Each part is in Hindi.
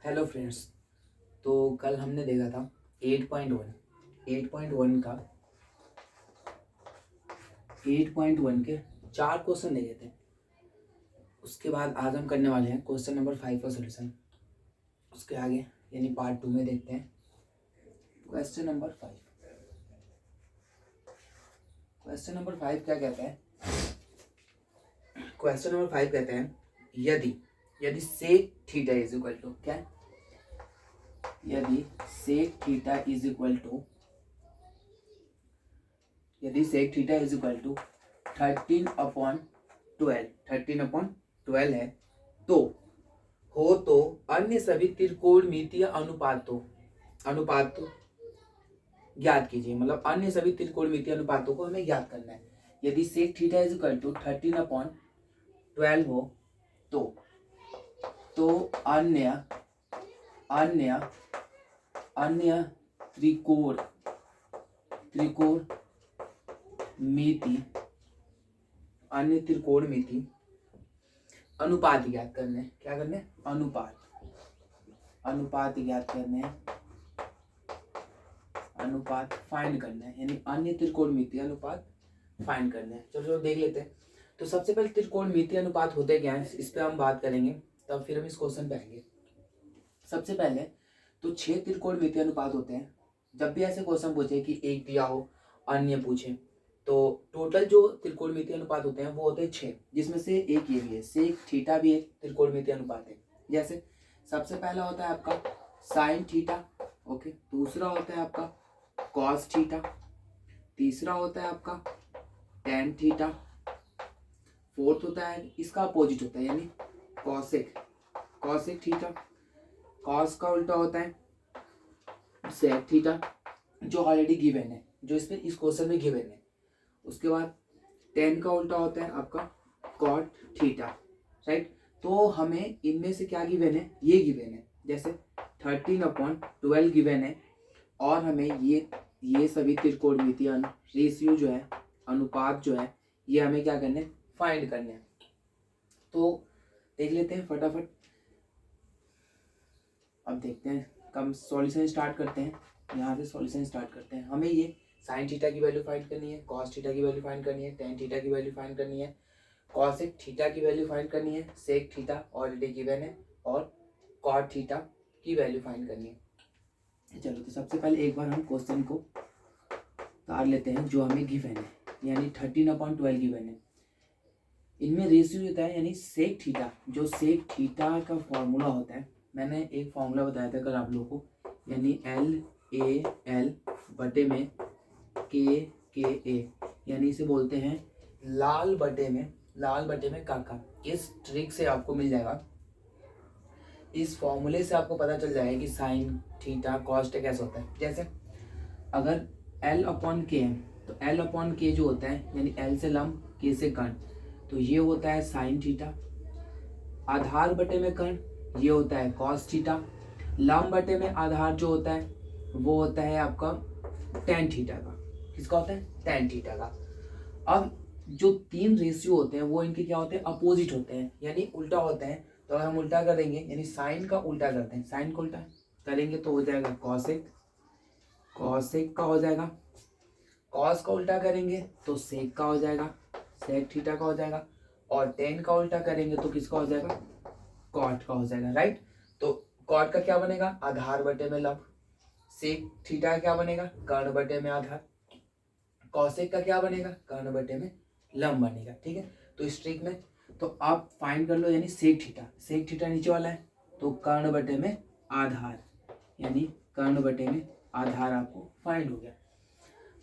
Hello friends. तो कल हमने देखा था 8.1 का 8.1 के 4 क्वेश्चन देखे थे। उसके बाद आज हम करने वाले हैं क्वेश्चन नंबर 5 का सोल्यूशन। उसके आगे यानी पार्ट 2 में देखते हैं क्वेश्चन नंबर 5। क्वेश्चन नंबर 5 क्या कहता है? क्वेश्चन नंबर 5 कहते हैं यदि sec theta is equal to क्या? यदि sec theta is equal to 13/12 है तो अन्य सभी त्रिकोणमितीय अनुपात ज्ञात कीजिए। मतलब अन्य सभी त्रिकोणमितीय अनुपातों को हमें ज्ञात करना है। यदि sec theta is equal to 13/12 हो तो अन्य त्रिकोणमिति अनुपात ज्ञात करने। क्या करने? अनुपात ज्ञात करने, अनुपात फाइंड करना है, यानी अन्य त्रिकोणमितीय अनुपात फाइंड करना है। चलो देख लेते हैं। तो सबसे पहले त्रिकोणमितीय अनुपात होते क्या है, इस पे हम बात करेंगे, तब फिर हम इस क्वेश्चन पे आएंगे। सबसे पहले तो 6 त्रिकोणमितीय अनुपात होते हैं। जब भी ऐसे क्वेश्चन पूछे कि एक दिया हो अन्य पूछे, तो टोटल जो त्रिकोणमितीय अनुपात होते हैं वो होते हैं 6, जिसमें से एक ये भी है, सेक थीटा भी एक त्रिकोणमितीय अनुपात है। जैसे सबसे पहला होता है आपका साइन थीटा, ओके। दूसरा होता है आपका कॉस थीटा, तीसरा होता है आपका टेन थीटा, फोर्थ होता है इसका अपोजिट होता है यानी कॉसेक थीटा, कॉस का उल्टा होता है सेक थीटा जो ऑलरेडी गिवन है, जो इस क्वेश्चन में गिवन है। उसके बाद टेन का उल्टा होता है आपका कॉट थीटा, राइट। तो हमें इनमें से क्या गिवन है? ये गिवन है। जैसे 13/12 गिवन है और हमें ये सभी त्रिकोणमितीय रेशियो जो है, अनुपात जो है, ये हमें क्या करने? फाइंड करने हैं। तो देख लेते हैं फटाफट। अब देखते हैं, कम सॉल्यूशन स्टार्ट करते हैं। यहाँ से सॉल्यूशन स्टार्ट करते हैं। हमें ये साइन थीटा की वैल्यू फाइंड करनी है, कॉस थीटा की वैल्यू फाइंड करनी है, टेन थीटा की वैल्यू फाइंड करनी है, कॉसेक थीटा की वैल्यू फाइंड करनी है, सेक थीटा ऑलरेडी गिवन है, और कॉट थीटा की वैल्यू फाइंड करनी है। चलो तो सबसे पहले एक बार हम क्वेश्चन को उतार लेते हैं जो हमें गिवन है, यानी 13/12 गिवन है। इनमें रेशियो होता है यानी सेक थीटा, जो सेक थीटा का फॉर्मूला होता है, मैंने एक फॉर्मूला बताया था कल आप लोगों को, यानी LAL बटे में KA, यानी इसे बोलते हैं लाल बटे में काका। इस ट्रिक से आपको मिल जाएगा, इस फॉर्मूले से आपको पता चल जाएगा कि साइन थीटा कॉस थीटा कैसे होता है। जैसे अगर L/K है तो L/K जो होता है यानी L से लंब K से कर्ण, तो ये होता है साइन थीटा। आधार बटे में कर्ण ये होता है कॉस थीटा। लंब बटे में आधार जो होता है वो होता है आपका टेन थीटा का। किसका होता है? टेन थीटा का। अब जो तीन रेशियो होते हैं वो इनके क्या होते हैं? अपोजिट होते हैं, यानी उल्टा होते हैं। तो हम उल्टा करेंगे, यानी साइन का उल्टा करते हैं, साइन का उल्टा करेंगे तो हो जाएगा कॉसेक का हो जाएगा। कॉस का उल्टा करेंगे तो सेक का हो जाएगा, सेक थीटा का हो जाएगा। और टेन का उल्टा करेंगे तो किसका हो जाएगा? कॉट का हो जाएगा, राइट। तो कॉट का क्या बनेगा? आधार बटे में लंब। सेक थीटा का क्या बनेगा? कर्ण बटे में आधार। कॉसेक का क्या बनेगा? कर्ण बटे में लंब बनेगा, ठीक है। तो इस ट्रिक में तो आप फाइंड कर लो, यानी सेक थीटा नीचे वाला है तो कर्ण बटे में आधार, यानी कर्ण बटे में आधार आपको फाइंड हो गया।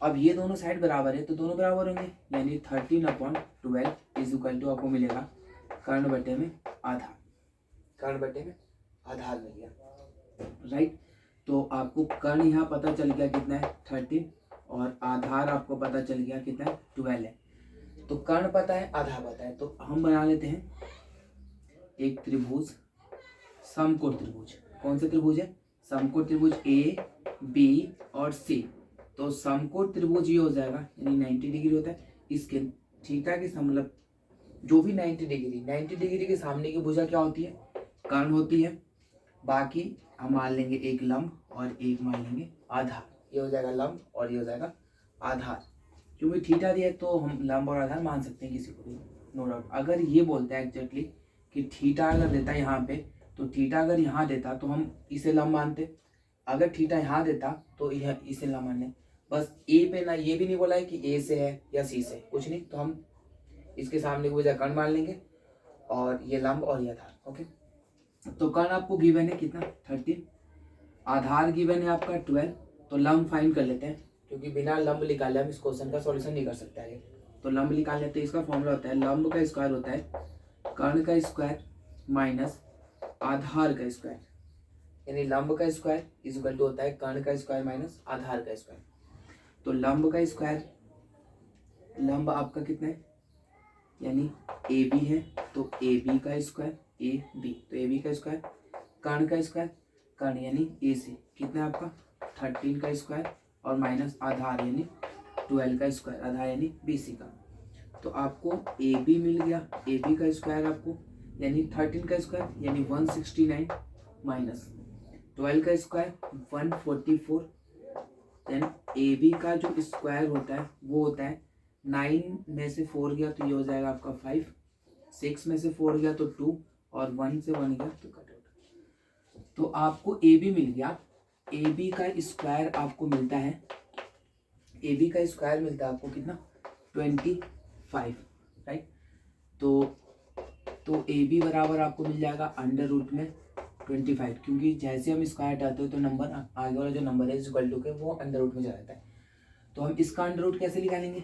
अब ये दोनों साइड बराबर है तो दोनों बराबर होंगे, यानी 13/12 इज इक्वल टू आपको मिलेगा कर्ण बटे में आधार। कर्ण बटे में आधार मिल गया, राइट। तो आपको कर्ण यहाँ पता चल गया कितना है? 13, और आधार आपको पता चल गया कितना है? 12 है। तो कर्ण पता है, आधार पता है, तो हम बना लेते हैं एक त्रिभुज, समकोण त्रिभुज। कौन सा त्रिभुज है? समकोण त्रिभुज AB और C। तो समकोण त्रिभुज ये हो जाएगा, यानी 90 डिग्री होता है। इसके थीटा के मतलब जो भी 90 डिग्री के सामने की भुजा क्या होती है? कर्ण होती है। बाकी हम मान लेंगे एक लंब और एक मान लेंगे आधार। ये हो जाएगा लंब और ये हो जाएगा आधार। क्योंकि थीटा दिया है तो हम लंब और आधार मान सकते हैं किसी को भी, नो डाउट। अगर ये बोलता है एग्जैक्टली कि थीटा अगर देता है यहाँ पे, तो थीटा अगर यहाँ देता तो हम इसे लंब मानते, अगर थीटा यहाँ देता तो यह इसे लंब मानने। बस ए पे ना ये भी नहीं बोला है कि ए से है या सी से, कुछ नहीं, तो हम इसके सामने की वजह कर्ण मान लेंगे और ये लंब और ये आधार। ओके, तो कर्ण आपको गिवन है कितना 13, आधार गिवन है आपका 12। तो लंब फाइंड कर लेते हैं, क्योंकि बिना लंब निकाले हम इस क्वेश्चन का सॉल्यूशन नहीं कर सकते आगे। तो लंब निकाल लेते हैं। इसका फॉर्मूला होता है लंब का स्क्वायर होता है कर्ण का स्क्वायर माइनस आधार का स्क्वायर, यानी लंब का स्क्वायर इज इक्वल टू होता है कर्ण का स्क्वायर माइनस आधार का स्क्वायर। तो लंब का स्क्वायर, लंब आपका कितना है, यानी ए बी है, तो ए बी का स्क्वायर ए बी, तो ए बी का स्क्वायर, कर्ण का स्क्वायर, कर्ण यानी ए से कितना है आपका 13 का स्क्वायर और माइनस आधार यानी 12 का स्क्वायर, आधार यानी बी सी का। तो आपको ए बी मिल गया, ए बी का स्क्वायर आपको यानी 13 का स्क्वायर यानी 169 माइनस 12 का स्क्वायर 144, देन ए बी का जो स्क्वायर होता है वो होता है 9 में से 4 गया तो ये हो जाएगा आपका 5, 6 में से 4 गया तो 2 और 1 से 1 गया तो कट आउट। तो आपको ए बी मिल गया, ए बी का स्क्वायर आपको मिलता है, ए बी का स्क्वायर मिलता है आपको कितना 25, राइट। तो ए बी बराबर आपको मिल जाएगा अंडर रूट में 25, क्योंकि जैसे हम स्क्वायर हटाते हो तो नंबर आगे वाला जो नंबर है इक्वल टू के वो अंडर रूट में चला जाता है। तो हम इसका अंडर रूट कैसे निकालेंगे,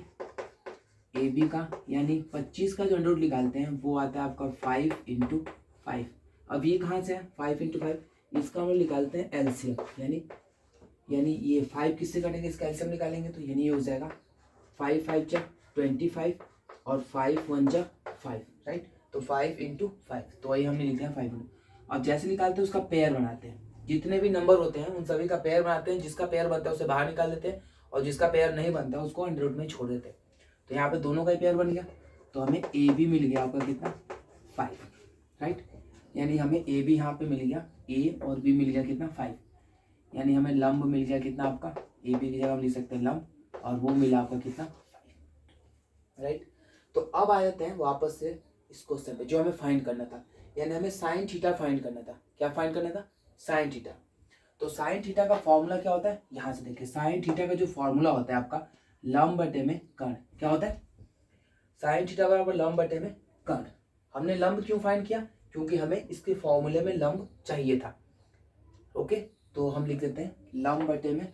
ए बी का यानी 25 का जो अंडर रूट निकालते हैं वो आता है आपका 5 इंटू 5। अब ये कहाँ से है 5 इंटू 5, इसका हम निकालते हैं एलसीएम, यानी ये 5 किससे कटेंगे, इसका एलसीएम निकालेंगे तो यानी ये हो जाएगा 5 5 जा 25 और 5 1 जा 5, राइट। तो 5 इंटू 5, तो वही हमने लिख दिया 5 इंटू। अब जैसे निकालते हैं उसका पेयर बनाते हैं, जितने भी नंबर होते हैं उन सभी का पेयर बनाते हैं, जिसका पेयर बनता है उसे बाहर निकाल देते हैं और जिसका पेयर नहीं बनता उसको अंडर रूट में छोड़ देते हैं। तो यहाँ पे दोनों का ही पेयर बन गया, तो हमें ए बी मिल गया आपका कितना 5, राइट। यानी हमें ए बी यहाँ पे मिल गया, ए और बी मिल गया कितना 5, यानी हमें लंब मिल गया कितना आपका, ए बी की जगह हम लिख सकते हैं लंब, और वो मिला आपका कितना 5, राइट। तो अब आ जाते हैं वापस से इस क्वेश्चन पे जो हमें फाइंड करना था, यानी हमें साइन थीटा फाइंड करना था। क्या फाइंड करना था, साइन थीटा। तो साइन थीटा का फॉर्मूला क्या होता है, यहाँ से देखिए साइन थीटा का जो फॉर्मूला होता है आपका लंब बटे में कर्ण, क्या होता है साइन थीटा बराबर लंब बटे में कर्ण। हमने लंब क्यों फाइंड किया, क्योंकि हमें इसके फॉर्मूले में लंब चाहिए था। ओके, तो हम लिख देते हैं लंब बटे में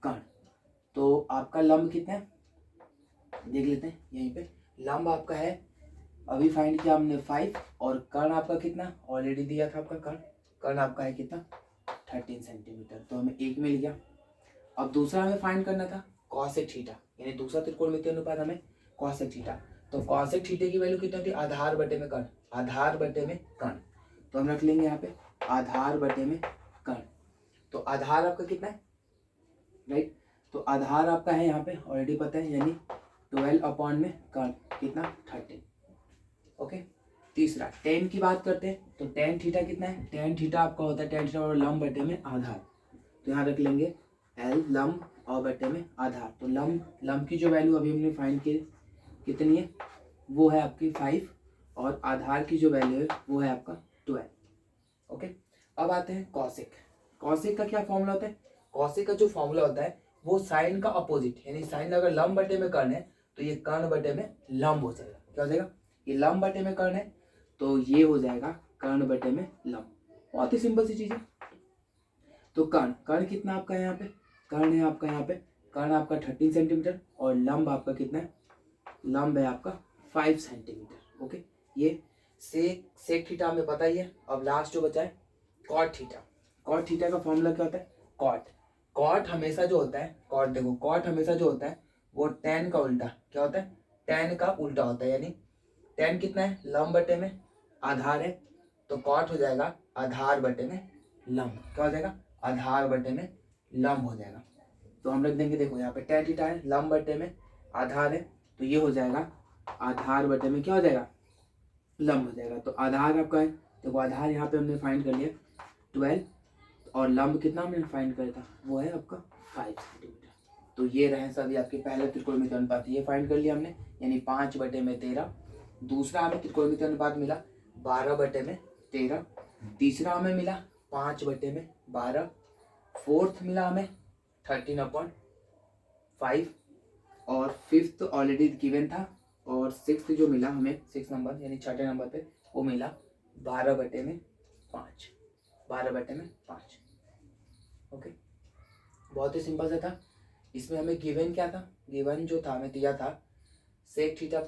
कर्ण। तो आपका लंब कितना है देख लेते हैं, यहीं पे लंब आपका है अभी फाइंड किया हमने 5, और कर्ण आपका कितना ऑलरेडी दिया था आपका कर्ण आपका है कितना 13 सेंटीमीटर, तो हमें एक मिल गया। अब दूसरा हमें फाइंड करना था कॉसेक थीटा, यानी दूसरा त्रिकोणमितीय अनुपात हमें कॉसेक थीटा। तो कॉसेक थीटा की वैल्यू कितनी थी, आधार बटे में कर्ण, आधार बटे में कर्ण। तो हम रख लेंगे यहाँ पे आधार बटे में कर्ण। तो आधार आपका कितना है, राइट। तो आधार आपका है यहाँ पे ऑलरेडी पता है, यानी 12 अपॉन में कर्ण कितना 13। ओके, तीसरा टेन की बात करते हैं, तो टेन थीटा कितना है, टेन थीटा आपका होता है टेन थीटा और लंब बटे में आधार। तो यहाँ रख लेंगे एल लंब और बटे में आधार। तो लंब की जो वैल्यू अभी हमने फाइंड की कितनी है, वो है आपकी 5, और आधार की जो वैल्यू है वो है आपका 12। ओके, अब आते हैं कॉसेक। कॉसेक का क्या फॉर्मूला होता है, कॉसेक का जो फॉर्मूला होता है वो साइन का अपोजिट, यानी साइन अगर लंब बटे में कर्ण है तो ये कर्ण बटे में लंब हो जाएगा। क्या हो जाएगा, ये लंब बटे में कर्ण है तो ये हो जाएगा कर्ण बटे में लंब। बहुत ही सिंपल सी चीज है। तो कर्ण कितना आपका है यहाँ पे, कर्ण है आपका यहाँ पे, कर्ण आपका 13 सेंटीमीटर और लंब आपका कितना है, लंब है आपका 5 सेंटीमीटर। ओके, ये सेक थीटा हमें पता ही है। अब लास्ट जो बचा है कॉट थीटा। कॉट थीटा का फॉर्मूला क्या होता है, कॉट हमेशा जो होता है, कॉट देखो कॉट हमेशा जो होता है वो टेन का उल्टा क्या होता है, टेन का उल्टा होता है। यानी टेन कितना है, लंब बटे में आधार है, तो कॉट हो जाएगा आधार बटे में लंब। क्या हो जाएगा, आधार बटे में लंब हो जाएगा। तो हम रख देंगे, देखो यहाँ पे टेन थीटा है, लंब बटे में आधार है, तो ये हो जाएगा आधार बटे में क्या हो जाएगा, लंब हो जाएगा। तो आधार आपका है, देखो आधार यहाँ पे हमने फाइंड कर लिया 12 और लंब कितना हमने फाइंड किया था, वो है आपका 5 सेंटीमीटर। तो ये रहे सभी आपके पहले त्रिकोणमितीय अनुपात, ये फाइंड कर लिया हमने, यानी 5/13। दूसरा हमें त्रिकोणमितीय अनुपात मिला 12/13। तीसरा हमें मिला 5/12। फोर्थ मिला हमें 13/5 और फिफ्थ ऑलरेडी गिवन था। और सिक्स्थ जो मिला हमें, 6 नंबर यानी छठे नंबर पे, वो मिला 12/5। 12/5। ओके, बहुत ही सिंपल सा था। इसमें हमें गिवन क्या था, गिवन जो था हमें दिया था सेक थीटा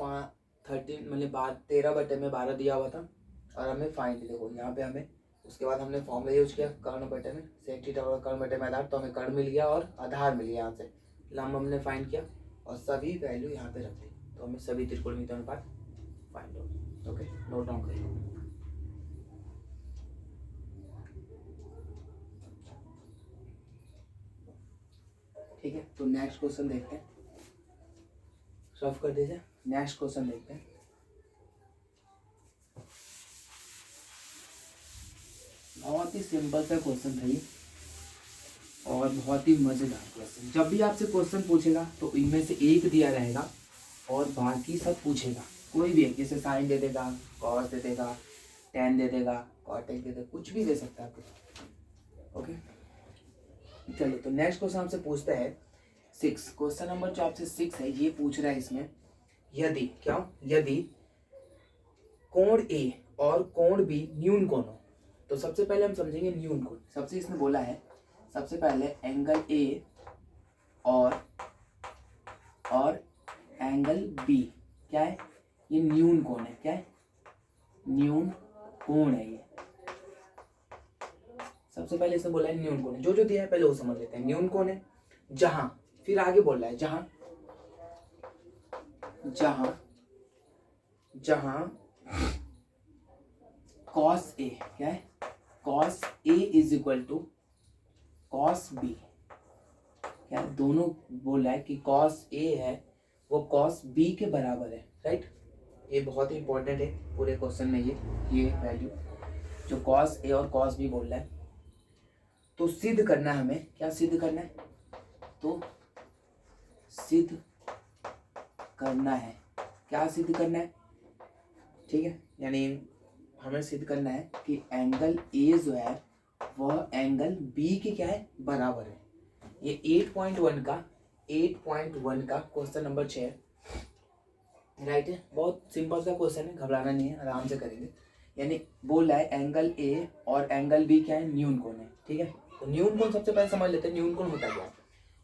13/12 दिया हुआ था। और हमें फाइंड, देखो यहाँ पे हमें, उसके बाद हमने फॉर्मूला यूज किया कर्ण बटे में, सेक थीटा और कर्ण बटे में आधार, तो हमें कर्ण मिल गया और आधार मिल गया। यहाँ से लंब हमने फाइंड किया और सभी वैल्यू यहाँ पे रख दी, तो हमें सभी त्रिकोणमितीय अनुपात फाइंड हो गए। ओके, नोट डाउन करिए। ठीक है, तो नेक्स्ट क्वेश्चन देखते हैं, सॉल्व कर दीजिए। नेक्स्ट क्वेश्चन देखते हैं। बहुत ही सिंपल सा क्वेश्चन था ये और बहुत ही मजेदार क्वेश्चन। जब भी आपसे क्वेश्चन पूछेगा तो इनमें से एक दिया रहेगा और बाकी सब पूछेगा, कोई भी है, जैसे साइन दे देगा, कॉस दे देगा, टेन दे देगा, कॉटेक दे देगा, कुछ भी दे सकता है आपको। ओके, चलिए, तो नेक्स्ट क्वेश्चन आपसे पूछता है 6। क्वेश्चन नंबर जो आपसे 6 है, ये पूछ रहा है इसमें, यदि यदि कोण ए और कोण बी न्यून कोण हो। तो सबसे पहले हम समझेंगे न्यून कोण। सबसे इसने बोला है, सबसे पहले एंगल ए और एंगल बी क्या है, ये न्यून कोण है। क्या है, न्यून कोण है ये। सबसे पहले इसने बोला है न्यून कोण है, जो जो दिया है पहले वो समझ लेते हैं। न्यून कोण है जहां, फिर आगे बोल रहा है जहां कॉस ए, क्या है, cos A is equal to cos B. क्या दोनों बोल रहा है कि कॉस ए है वो कॉस बी के बराबर है, राइट। ये बहुत ही इंपॉर्टेंट है पूरे क्वेश्चन में, ये वैल्यू जो कॉस ए और कॉस बी बोल रहा है। तो सिद्ध करना है हमें, क्या सिद्ध करना है, तो सिद्ध करना है, क्या सिद्ध करना है, ठीक है, यानी हमें सिद्ध करना है कि एंगल ए जो है वह एंगल बी के क्या है, बराबर है। ये 8.1 का क्वेश्चन नंबर 6 राइट है। बहुत सिंपल सा क्वेश्चन है, घबराना नहीं है, आराम से करेंगे। यानी बोल रहा है एंगल ए और एंगल बी क्या है, न्यून कोण है, ठीक है। तो न्यून कोण सबसे पहले समझ लेते हैं, न्यून कोण होता क्या है।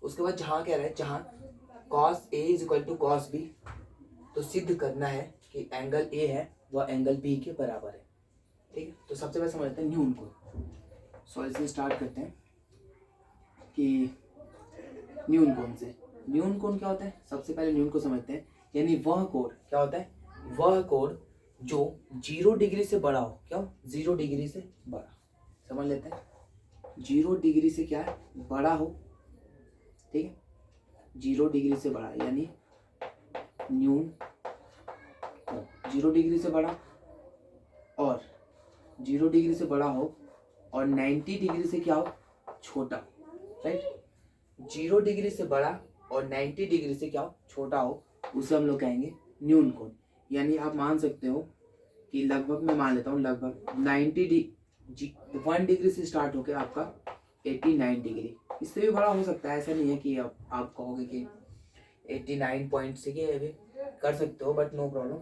उसके बाद जहाँ कह रहा है, जहाँ cos A is equal to cos B, तो सिद्ध करना है कि एंगल ए है वह एंगल बी के बराबर है, ठीक है। तो सबसे पहले समझ लेते हैं न्यून कोण। सॉल्यूशन स्टार्ट करते हैं कि न्यून कोण से, न्यून कोण क्या होता है, सबसे पहले न्यून को समझते हैं। यानी वह कोण क्या होता है, वह कोण जो 0 डिग्री से बड़ा हो, क्या हो, 0 डिग्री से बड़ा, समझ लेते हैं। 0 डिग्री से क्या है, बड़ा हो, ठीक है, 0 डिग्री से बड़ा, यानी न्यून 0 डिग्री से बड़ा और 0 डिग्री से बड़ा हो और 90 डिग्री से क्या हो, छोटा, राइट। 0 डिग्री से बड़ा और 90 डिग्री से क्या हो, छोटा हो, उसे हम लोग कहेंगे न्यून कोण। यानी आप मान सकते हो कि लगभग, मैं मान लेता हूँ लगभग 1 डिग्री से स्टार्ट होकर आपका 89 डिग्री, इससे भी बड़ा हो सकता है। ऐसा नहीं है कि आप कहोगे कि 89.6 अभी कर सकते हो, बट नो प्रॉब्लम।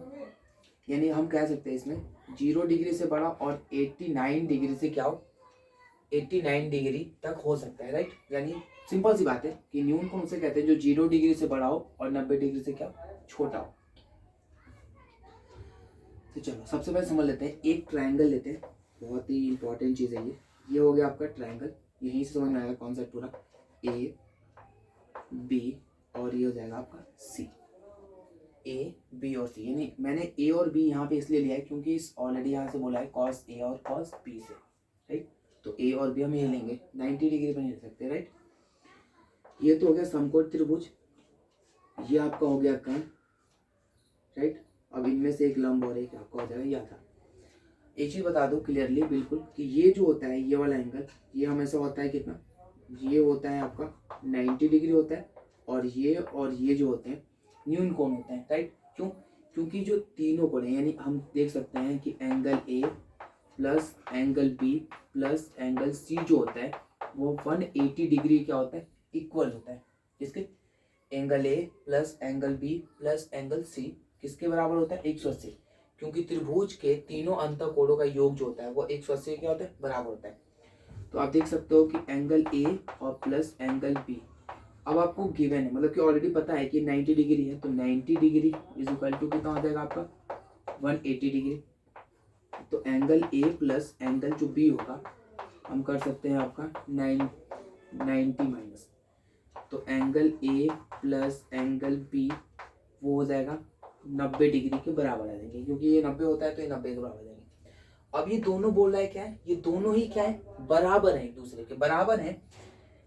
यानी हम कह सकते हैं इसमें 0 डिग्री से बड़ा और 89 डिग्री से क्या हो, 89 डिग्री तक हो सकता है, राइट। यानी सिंपल सी बात है कि न्यून कोण उसे कहते हैं जो 0 डिग्री से बड़ा हो और 90 डिग्री से क्या छोटा हो। तो चलो सबसे पहले समझ लेते हैं, एक ट्रायंगल लेते हैं, बहुत ही इंपॉर्टेंट चीज़ है ये हो गया आपका ट्रायंगल। यहीं से समझ में आएगा कॉन्सेप्ट पूरा, ए बी और ये हो जाएगा आपका सी, ए बी और सी। यानी मैंने ए और बी यहाँ पे इसलिए लिया है क्योंकि इस ऑलरेडी यहाँ से बोला है कॉस ए और कॉस बी से, राइट। तो ए और बी हम ये लेंगे, 90 डिग्री पर नहीं ले सकते, राइट। ये तो हो गया समकोण त्रिभुज, ये आपका हो गया कर्ण, राइट। अब इनमें से एक लंब और एक आपका हो जाएगा यात्रा। एक चीज़ बता दो क्लियरली बिल्कुल कि ये जो होता है ये वाला एंगल, ये हमेशा होता है कितना, ये होता है आपका 90 डिग्री होता है, और ये जो होते हैं न्यून कोण होते हैं, राइट। क्यों? क्योंकि जो तीनों कोण हैं, यानी हम देख सकते हैं कि angle A plus angle B plus angle C जो होता है वो 180 डिग्री क्या होता है, इक्वल होता है। किसके? Angle A plus angle B plus angle C किसके बराबर होता है, 180। क्योंकि त्रिभुज के तीनों अंतःकोणों का योग जो होता है वो 180 क्या होता है, बराबर होता है। तो आप देख सकते हो कि एंगल ए और प्लस एंगल बी, अब आपको गिवन है, मतलब कि ऑलरेडी पता है कि 90 डिग्री है, तो 90 डिग्री इज इक्वल टू कितना हो जाएगा आपका 180 डिग्री। तो एंगल ए प्लस एंगल जो बी होगा हम कर सकते हैं आपका 90 माइनस, तो angle A plus angle B वो हो जाएगा 90 डिग्री के बराबर आ जाएंगे, क्योंकि ये 90 होता है तो ये 90 के बराबर आ जाएंगे। अब ये दोनों बोल रहा है क्या है, ये दोनों ही क्या है, बराबर है, एक दूसरे के बराबर है।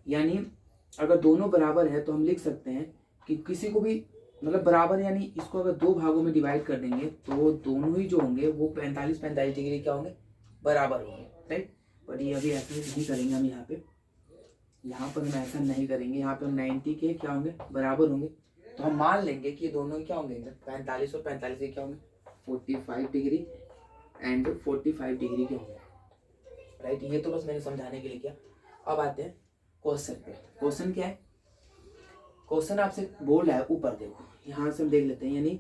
यानी अगर दोनों बराबर है तो हम लिख सकते हैं कि किसी को भी, मतलब बराबर यानी इसको अगर दो भागों में डिवाइड कर देंगे तो दोनों ही जो होंगे वो 45-45 डिग्री क्या होंगे, बराबर होंगे, राइट। बट ये अभी ऐसा नहीं करेंगे हम, यहाँ पर हम ऐसा नहीं करेंगे, यहाँ पर हम 90 के क्या होंगे, बराबर होंगे। तो हम मान लेंगे कि ये दोनों क्या होंगे, 45 और 45 के क्या होंगे, 45 डिग्री एंड 45 डिग्री के होंगे, राइट। ये तो बस मैंने समझाने के लिए किया। अब आते हैं क्वेश्चन पे। क्वेश्चन क्या है, क्वेश्चन आपसे बोल रहा है, ऊपर देखो, यहाँ से हम देख लेते हैं, यानी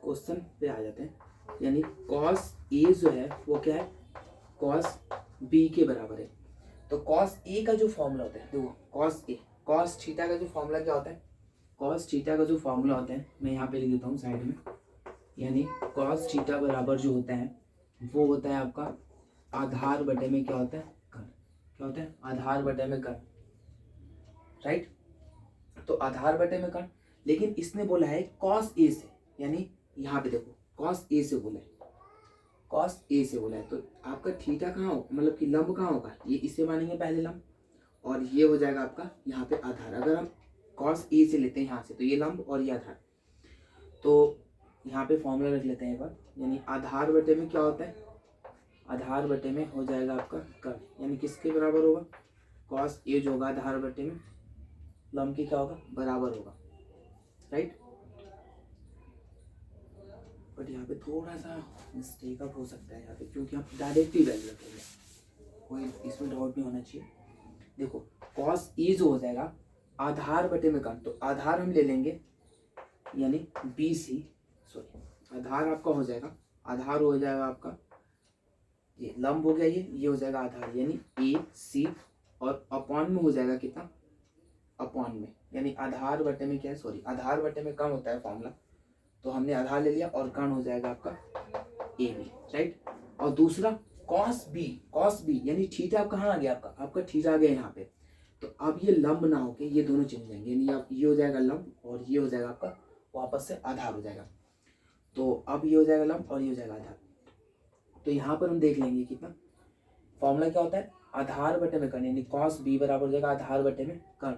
क्वेश्चन पे आ जाते हैं। यानी कॉस ए जो है वो क्या है, कॉस बी के बराबर है। तो कॉस ए का जो फॉर्मूला होता है, देखो कॉस ए, कॉस थीटा का जो फॉर्मूला क्या होता है, कॉस थीटा का जो फॉर्मूला होता है मैं यहाँ पे लिख देता हूँ साइड में। यानी कॉस थीटा बराबर जो होता है वो होता है आपका आधार बटे में क्या होता है, कर्ण। क्या होता है, आधार बटे में कर्ण, राइट। तो आधार बटे में कर्ण, लेकिन इसने बोला है कॉस ए से, यानी यहाँ पे देखो कॉस ए से बोला है, कॉस ए से बोला है। तो आपका थीटा कहाँ हो, मतलब कि लंब कहाँ होगा, ये इसे मानेंगे पहले लंब, और ये हो जाएगा आपका यहाँ पे आधार। अगर हम कॉस ए से लेते हैं यहाँ से, तो ये लंब और ये आधार। तो यहाँ पे फॉर्मूला रख लेते हैं एक बार, यानी आधार बटे में क्या होता है, आधार बटे में हो जाएगा आपका कर्ण, यानी किसके बराबर होगा, कॉस ए जो होगा आधार बटे में लंब के क्या होगा, बराबर होगा, राइट। बट यहाँ पे थोड़ा सा मिस्टेक अप हो सकता है यहाँ पे, क्योंकि हम डायरेक्ट ही वैल्यू रखेंगे, कोई इसमें डाउट नहीं होना चाहिए। देखो कॉस ए जो हो जाएगा आधार बटे में कर्ण, तो आधार हम ले लेंगे यानी बी सी, सॉरी आधार आपका हो जाएगा, आधार हो जाएगा आपका ये लंब हो गया, ये हो जाएगा आधार, यानी ए सी, और अपॉन में हो जाएगा कितना, अपॉन में, यानी आधार बटे में क्या है, सॉरी आधार बटे में कर्ण होता है फॉर्मूला, तो हमने आधार ले लिया, और कर्ण हो जाएगा आपका ए बी, राइट। और दूसरा कॉस बी यानी थीटा कहाँ आ गया, आपका थीटा आ गया यहाँ पे। तो अब ये लंब ना होके ये दोनों चले जाएंगे, यानी आप ये हो जाएगा लंब और ये हो जाएगा आपका वापस से आधार हो जाएगा। तो अब ये हो जाएगा लंब और ये हो जाएगा आधार। तो यहाँ पर हम देख लेंगे कितना, फॉर्मूला क्या होता है, आधार बटे में कर्ण, यानी कॉस बी बराबर हो जाएगा आधार बटे में कर्ण।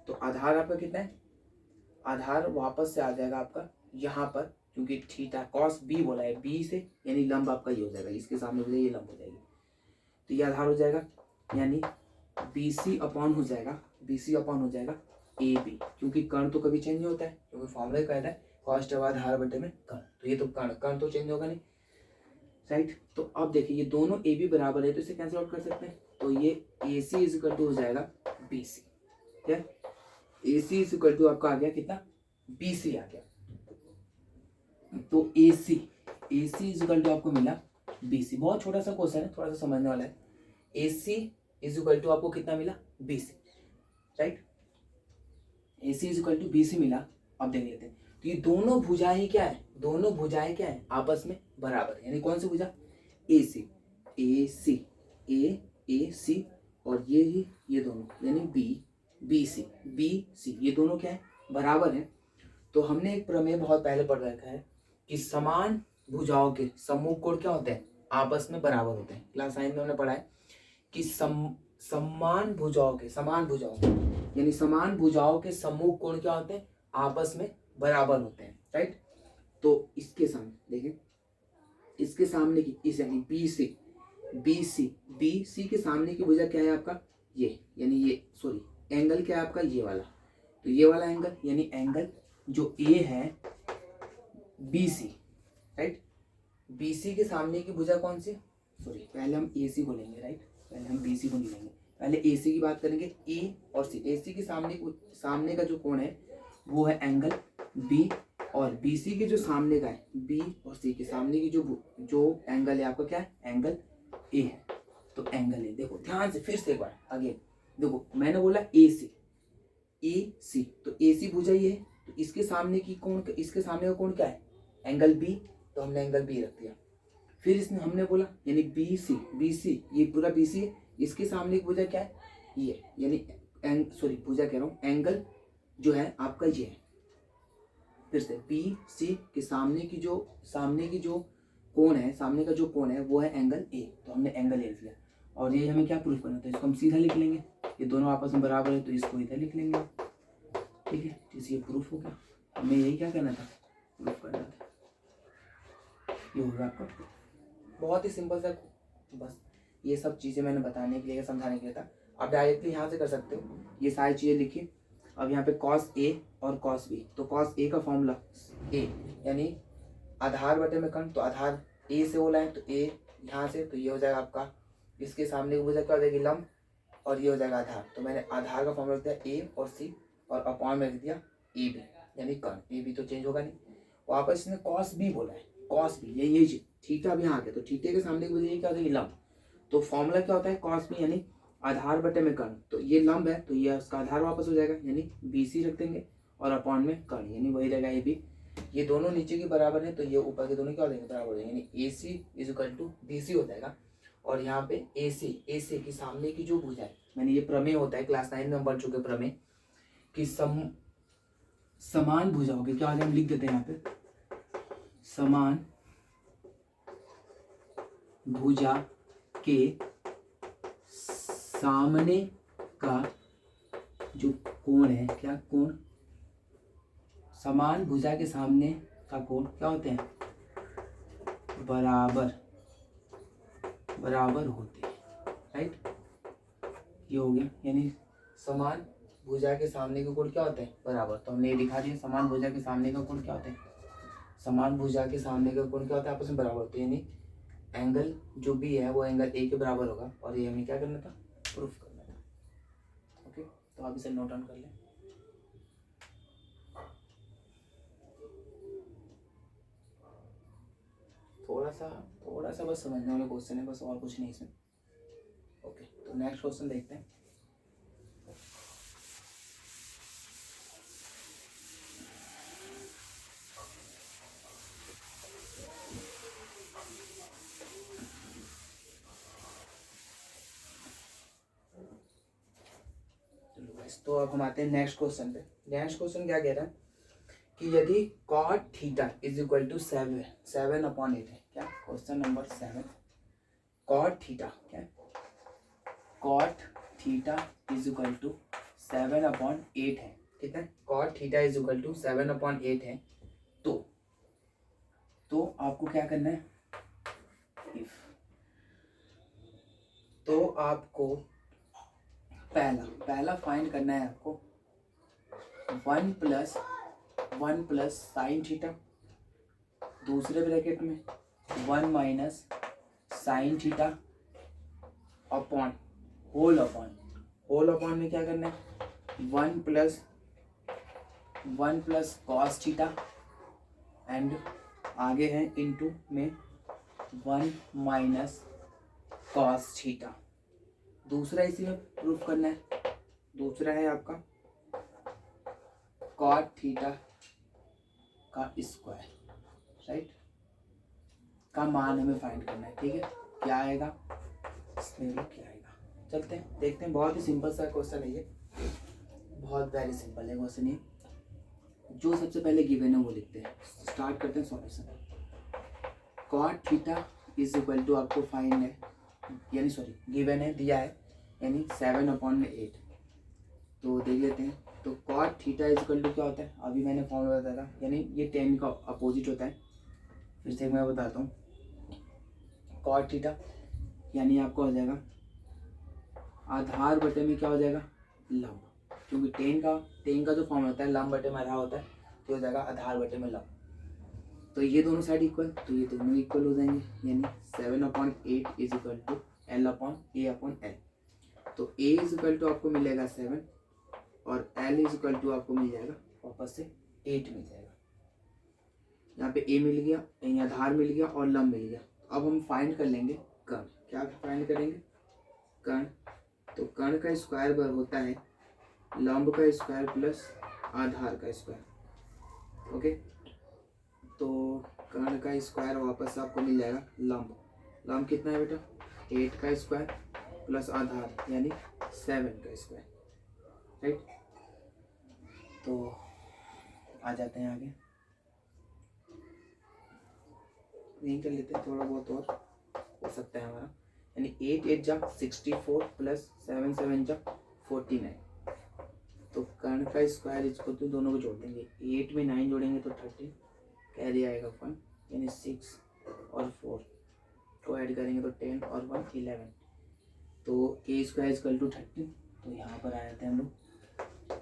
तो आधार आपका कितना है, आधार वापस से आ जाएगा आपका यहाँ पर, क्योंकि थीटा कॉस बी बोला है बी से, यानी लंब आपका ये हो जाएगा, इसके सामने हो जाएगा ये लंब हो जाएगी, तो ये आधार हो जाएगा, यानी बी सी अपॉन हो जाएगा, बी सी अपॉन हो जाएगा ए बी, क्योंकि कर्ण तो कभी चेंज नहीं होता है, क्योंकि फॉर्मूला कहता है कॉस आधार बटे में कर्ण, तो ये तो कर्ण तो चेंज होगा नहीं, राइट। तो अब देखिए ये दोनों ए बी बराबर है, तो इसे कैंसिल आउट कर सकते हैं, तो ये ए सी इज इक्वल टू हो जाएगा बी सी, क्या ए सी इज इक्वल टू आपका आ गया कितना, बी सी आ गया। तो ए सी इज इक्वल टू आपको मिला बी सी, बहुत छोटा सा क्वेश्चन है, थोड़ा सा समझने वाला है। A C is equal to आपको कितना मिला, B C, right. A C is equal to B C मिला। अब देख लेते हैं, तो ये दोनों भुजाएं क्या है, दोनों भुजाएं क्या है, आपस में बराबर, यानी कौन सी भुजा, ए सी ए सी, और ये ही ये दोनों यानी बी सी ये दोनों क्या है, बराबर है। तो हमने एक प्रमेय बहुत पहले पढ़ रखा है कि समान भुजाओं के समूह कोण क्या होते हैं, आपस में बराबर होते हैं। क्लास 9 में हमने पढ़ा है कि समान भुजाओं के यानी समान भुजाओं के समूह कोण क्या होते हैं, आपस में बराबर होते हैं, राइट। तो इसके सामने देखिए, इसके सामने की इस यानी बी सी के सामने की भुजा क्या है आपका ये, यानी ये सॉरी एंगल क्या है आपका ये वाला, तो ये वाला एंगल यानी एंगल जो ए है B C, right. B C के सामने की भुजा कौन सी, सॉरी पहले हम ए सी को लेंगे, राइट, पहले हम बी सी को नहीं लेंगे, पहले ए सी की बात करेंगे। ए और सी, ए सी के सामने का जो कोण है वो है एंगल बी, और बी सी के जो सामने का है बी और सी के सामने की जो एंगल है आपका क्या है एंगल ए है, तो एंगल ए। देखो ध्यान से फिर से एक बार अगेन देखो, मैंने बोला ए सी, तो ए सी भुजा ये है, तो इसके सामने की कोण, इसके सामने का कोण क्या है एंगल बी, तो हमने एंगल बी रख दिया। फिर इसमें हमने बोला यानी बी सी ये पूरा बी सी है, इसके सामने की भुजा क्या है ये, यानी सॉरी भुजा कह रहा हूँ एंगल जो है आपका ये है। फिर से बी सी के सामने की जो कोण है, सामने का जो कोण है वो है एंगल ए, तो हमने एंगल ए लिया। और ये हमें क्या प्रूफ करना था, इसको हम सीधा लिख लेंगे, ये दोनों आपस में बराबर है तो इसको इधर लिख लेंगे, ठीक है। इसे ये प्रूफ हो गया, हमें यही क्या करना था प्रूफ करना था, ये हो गया आपका। बहुत ही सिंपल सा, बस ये सब चीज़ें मैंने बताने के लिए समझाने के लिए था। आप डायरेक्टली यहाँ से कर सकते हो, ये सारी चीज़ें लिखिए। अब यहाँ पे कॉस ए और कॉस बी, तो कॉस ए का फॉर्मूला ए यानी आधार बटे में कर्ण, तो आधार ए से बोला है तो ए यहाँ से, तो ये हो जाएगा आपका, इसके सामने की भुजा क्या हो जाएगी लंब, और ये हो जाएगा आधार। तो मैंने आधार का फॉर्मूला रख दिया ए और सी, और अपॉन में रख दिया ए बी यानी कर्ण। ए बी तो चेंज होगा नहीं, वापस इसने कॉस बी बोला है, कॉस बी यही चीज, थीटा अब यहाँ आ गया, तो थीटे के सामने की भुजा क्या हो जाएगी लंब, तो फॉर्मूला क्या होता है कॉस बी यानी आधार बटे में कर्ण, तो ये लंब है तो ये उसका आधार वापस हो जाएगा यानी बी सी रख देंगे, और अपॉन में कर्ण यानी वही रहेगा ए बी। ये दोनों नीचे के बराबर है तो ये ऊपर के दोनों क्या हो जाएंगे बराबर हो जाएंगे, यानी A C is equal to B C हो जाएगा। और यहाँ पे ए सी की सामने की जो भुजा है, मैंने ये प्रमेय होता है क्लास 9 में हम पढ़ चुके प्रमेय कि समान भुजा होगी, क्या हम लिख देते हैं यहाँ पे, समान भुजा के सामने का जो कोण है, क्या कोण, समान भुजा के सामने का कोण क्या होते हैं बराबर होते हैं, राइट। ये हो गया, यानी समान भुजा के सामने के कोण क्या होते हैं बराबर, तो हमने ये दिखा दिया समान भुजा के सामने का कोण क्या होते हैं, समान भुजा के सामने का कोण क्या होता है आपस में बराबर होते हैं, यानी एंगल जो भी है वो एंगल ए के बराबर होगा, और ये हमें क्या करना था प्रूफ करना था। ओके, तो आप इसे नोट डाउन कर लें। थोड़ा सा बस समझने वाला क्वेश्चन है, बस और कुछ नहीं इसमें। ओके, तो नेक्स्ट क्वेश्चन देखते हैं। तो अब हम आते हैं नेक्स्ट क्वेश्चन पे। नेक्स्ट क्वेश्चन क्या कह रहा है कि यदि cot theta is equal to 7/8 है, क्या क्वेश्चन नंबर 7, cot थीटा क्या है, cot theta is equal to 7/8 है, ठीक है। cot theta is equal to 7/8 है, तो आपको क्या करना है, तो आपको पहला फाइंड करना है आपको 1 प्लस साइन थीटा, दूसरे ब्रैकेट में 1 minus sine theta upon whole upon में क्या करना है 1 प्लस कॉस थीटा, एंड आगे है इनटू में 1 माइनस कॉस थीटा। दूसरा इसी में प्रूफ करना है, दूसरा है आपका कॉट थीटा का स्क्वायर, राइट, का मान हमें फाइंड करना है, ठीक है। क्या आएगा इसमें भी क्या आएगा, चलते हैं देखते हैं। बहुत ही सिंपल सा क्वेश्चन है ये, बहुत वेरी सिंपल है क्वेश्चन ये। जो सबसे पहले गिवन है वो लिखते हैं, स्टार्ट करते हैं solution. Cot theta is equal to आपको फाइंड है, यानी सॉरी गिवन है दिया है, यानी 7/8, तो देख लेते हैं। तो cot theta is equal to क्या होता है, अभी मैंने फॉर्मूला बताया था, यानी ये tan का अपोजिट होता है। फिर से मैं बताता हूँ, कॉट थीटा, यानी आपका हो जाएगा आधार बटे में क्या हो जाएगा लंब, क्योंकि टेन का जो फॉर्म होता है लंब बटे में आधार होता है, तो हो जाएगा आधार बटे में लंब। तो ये दोनों साइड इक्वल, तो ये दोनों इक्वल हो जाएंगे, यानी 7/8 इज इक्वल टू L/A/L। तो A इज इक्वल टू आपको मिलेगा 7 और L इज इक्वल टू आपको मिल जाएगा वापस से 8 मिल जाएगा। यहाँ पे A मिल गया, यहाँ आधार मिल गया और लंब मिल गया। अब हम फाइंड कर लेंगे कर्ण। क्या फाइंड करेंगे? कर्ण। तो कर्ण का स्क्वायर बर होता है लंब का स्क्वायर प्लस आधार का स्क्वायर। ओके, तो कर्ण का स्क्वायर वापस आपको मिल जाएगा लंब। लंब कितना है बेटा? 8 का स्क्वायर प्लस आधार यानी 7 का स्क्वायर, राइट। तो आ जाते हैं आगे, यही कर लेते हैं, थोड़ा बहुत और हो सकता है हमारा। यानी 8 8 जा 64 प्लस 7 7 जा 49। तो कर्ण का स्क्वायर इसको तो दोनों को जोड़ देंगे, 8 में 9 जोड़ेंगे तो 13, कैरी आएगा 1, यानी 6 और 4 को ऐड करेंगे तो 10 और 1 11। तो के स्क्वायर इजकल टू 13। तो यहाँ पर आ जाते हैं हम लोग।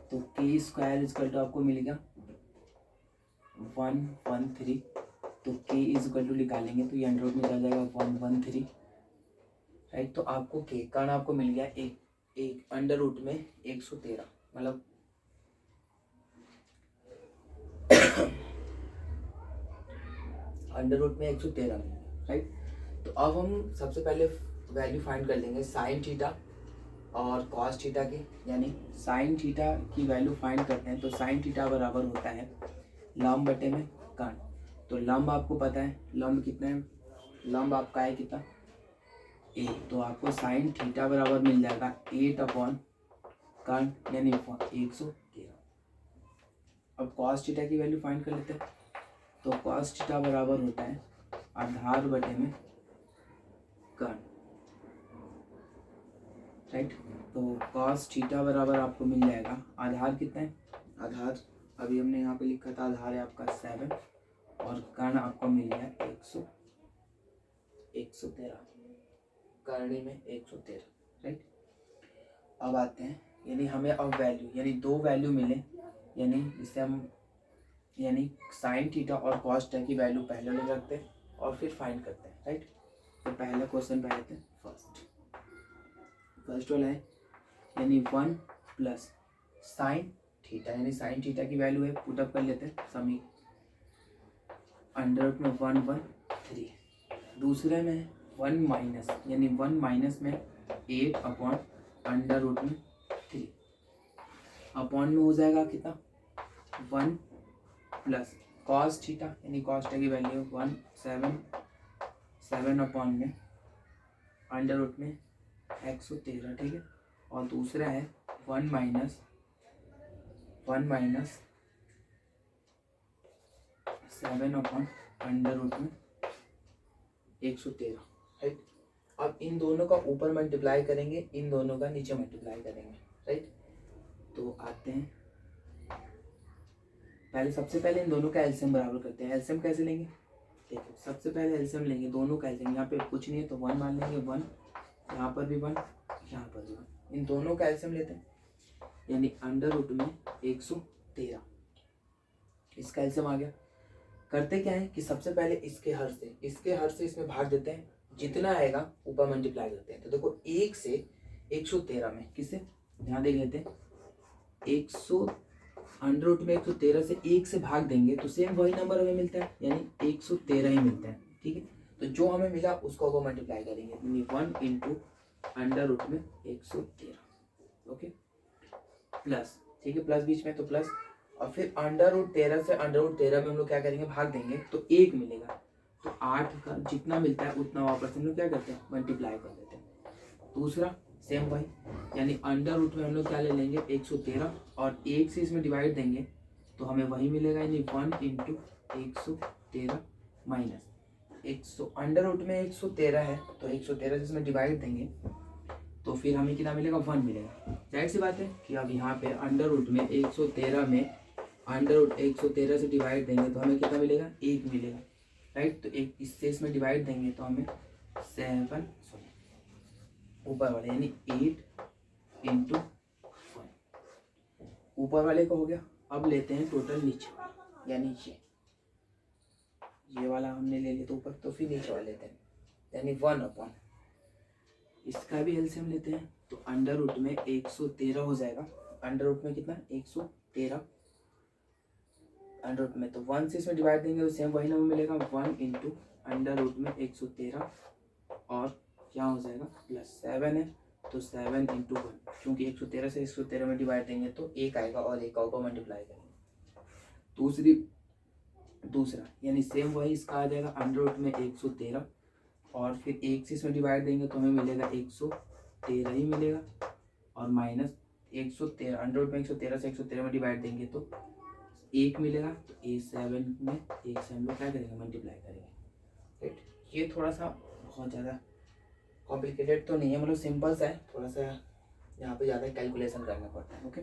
तो के स्क्वायर इजकल टू आपको मिल गया 113। तो के इजकल टू निकालेंगे तो ये अंडर रूट में चल जाएगा 113, राइट। तो आपको के कर्ण आपको मिल गया एक अंडर रूट में 113, मतलब अंडर रूट में 113 मिल गया, राइट। तो अब हम सबसे पहले वैल्यू फाइंड कर लेंगे साइन थीटा और कॉस थीटा की। यानी साइन थीटा की वैल्यू फाइंड करते हैं तो साइन थीटा बराबर होता है लंब बटे में कर्ण। तो लंब आपको पता है, लंब कितना है? लंब आपका है कितना? 8। तो आपको साइन थीटा बराबर मिल जाएगा 8 कर्ण यानी 113। अब कॉस थीटा की वैल्यू फाइंड कर लेते हैं। तो कॉस थीटा बराबर होता है आधार बटे में कर्ण, राइट। तो कॉस थीटा बराबर आपको मिल जाएगा, आधार कितना है? आधार अभी हमने यहाँ पे लिखा था, आधार है आपका 7 और कर्ण आपको मिल गया 113, करणी में 113, राइट। अब आते हैं, यानी हमें अब वैल्यू, यानी दो वैल्यू मिले, यानी इससे हम यानी साइन थीटा और कॉस थीटा की वैल्यू पहले ले रखते हैं और फिर फाइंड करते हैं, राइट। तो पहला क्वेश्चन पे आते हैं। फर्स्ट वाला है यानी 1 प्लस साइन थीटा, यानी साइन थीटा की वैल्यू है, पुटअप कर लेते हैं समी अंडर रूट में 113। दूसरे में 1 माइनस, यानी 1 माइनस में 8 अंडर रूट में 3 अपॉन में हो जाएगा कितना? 1 प्लस कॉस थीटा, यानी कॉस थीटा की वैल्यू 7 अपॉन में अंडर रूट में 113, ठीक है। और दूसरा है 1 माइनस 7 अपॉन अंडर रूट में 113, राइट। अब इन दोनों का ऊपर मल्टीप्लाई करेंगे, इन दोनों का नीचे मल्टीप्लाई करेंगे, राइट। तो आते हैं पहले, सबसे पहले इन दोनों का एलसीएम बराबर करते हैं। एलसीएम कैसे लेंगे? देखो, सबसे पहले एलसीएम लेंगे, दोनों का एलसीएम, यहाँ पे कुछ नहीं है तो 1 मान लेंगे, 1 यहाँ पर भी 1, यहाँ पर भी 1, इन दोनों का एलसीएम लेते हैं, यानी अंडर रूट में 113, इसका एलसीएम आ गया। करते क्या है कि सबसे पहले इसके हर से इसमें भाग देते हैं, जितना आएगा ऊपर मल्टीप्लाई करते हैं। तो देखो 1 से 113 में किसे ध्यान देख लेते हैं, 100 अंडर रूट में 113 से 1 से भाग देंगे तो सेम वही नंबर हमें मिलता है, यानी 113 ही मिलता है, ठीक है। तो जो हमें मिला उसको ऊपर मल्टीप्लाई करेंगे, यानी 1 इंटू अंडर रूट में 113, ओके, प्लस, ठीक है, प्लस बीच में तो प्लस, और फिर अंडर रूट 13 से अंडर रूट 13 में हम लोग क्या करेंगे, भाग देंगे तो 1 मिलेगा। तो 8 का जितना मिलता है उतना वापस हम लोग क्या करते हैं, मल्टीप्लाई कर देते हैं। दूसरा सेम वही, यानी अंडर रूट में हम लोग क्या ले लेंगे 113 और 1 से इसमें डिवाइड देंगे तो हमें वही मिलेगा, यानी 1 इंटू 113 माइनस 100, अंडर रूट में 113 है तो 113 से इसमें डिवाइड देंगे तो फिर हमें कितना मिलेगा, 1 मिलेगा। जाहिर सी बात है कि अब यहाँ पे अंडर रूट में 113 में अंडर रूट 113 से डिवाइड देंगे तो हमें कितना मिलेगा, 1 मिलेगा, राइट। तो एक इससे इसमें डिवाइड देंगे तो हमें 7 ऊपर वाले यानी 8 इंटू 1 ऊपर वाले का हो गया। अब लेते हैं टोटल नीचे वाला यानी ये वाला हमने ले लिया तो ऊपर, तो फिर नीचे वाले लेते हैं यानी 1/, इसका भी एलसीएम लेते हैं तो अंडर रूट में 113 हो जाएगा। अंडर रूट में कितना 113 अंडर रूट में, तो 1 से इसमें डिवाइड देंगे तो सेम वही नंबर मिलेगा 1 इंटू अंडर रूट में 113 और क्या हो जाएगा +7 है तो 7 इंटू 1, क्योंकि 113 से 113 में डिवाइड देंगे तो 1 आएगा और 1 का मल्टीप्लाई करेंगे। दूसरा यानी सेम वही इसका आ जाएगा अंडर रूट में 113 और फिर 1 से इसमें डिवाइड देंगे तो हमें मिलेगा 113 ही मिलेगा और माइनस 113 अंडर रूट में 113 से 113 में डिवाइड देंगे तो 1 मिलेगा। तो A7 में क्या करेंगे मल्टीप्लाई करेंगे, राइट। ये थोड़ा सा बहुत ज़्यादा कॉम्प्लिकेटेड तो नहीं है, मतलब सिंपल सा है, थोड़ा सा यहाँ पे ज़्यादा कैलकुलेशन करना पड़ता है। ओके,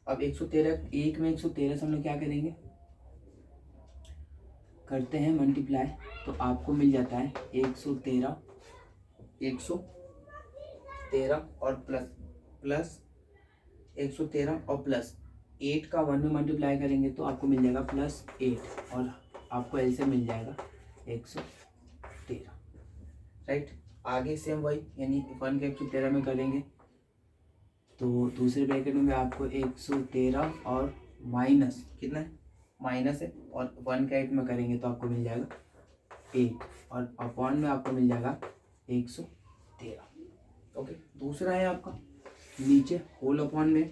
अब 113 1 में 113 से हम लोग क्या करेंगे, करते हैं मल्टीप्लाई तो आपको मिल जाता है 113 और प्लस 113 और प्लस 8 का 1 में मल्टीप्लाई करेंगे तो आपको मिल जाएगा +8 और आपको एल से मिल जाएगा 113, राइट। आगे सेम वही यानी 1 का 113 में करेंगे तो दूसरे ब्रैकेट में आपको 113 और माइनस कितना है माइनस है और 1 का 8 में करेंगे तो आपको मिल जाएगा 8 और अपॉन में आपको मिल जाएगा 113। ओके, दूसरा है आपका नीचे होल अपॉन में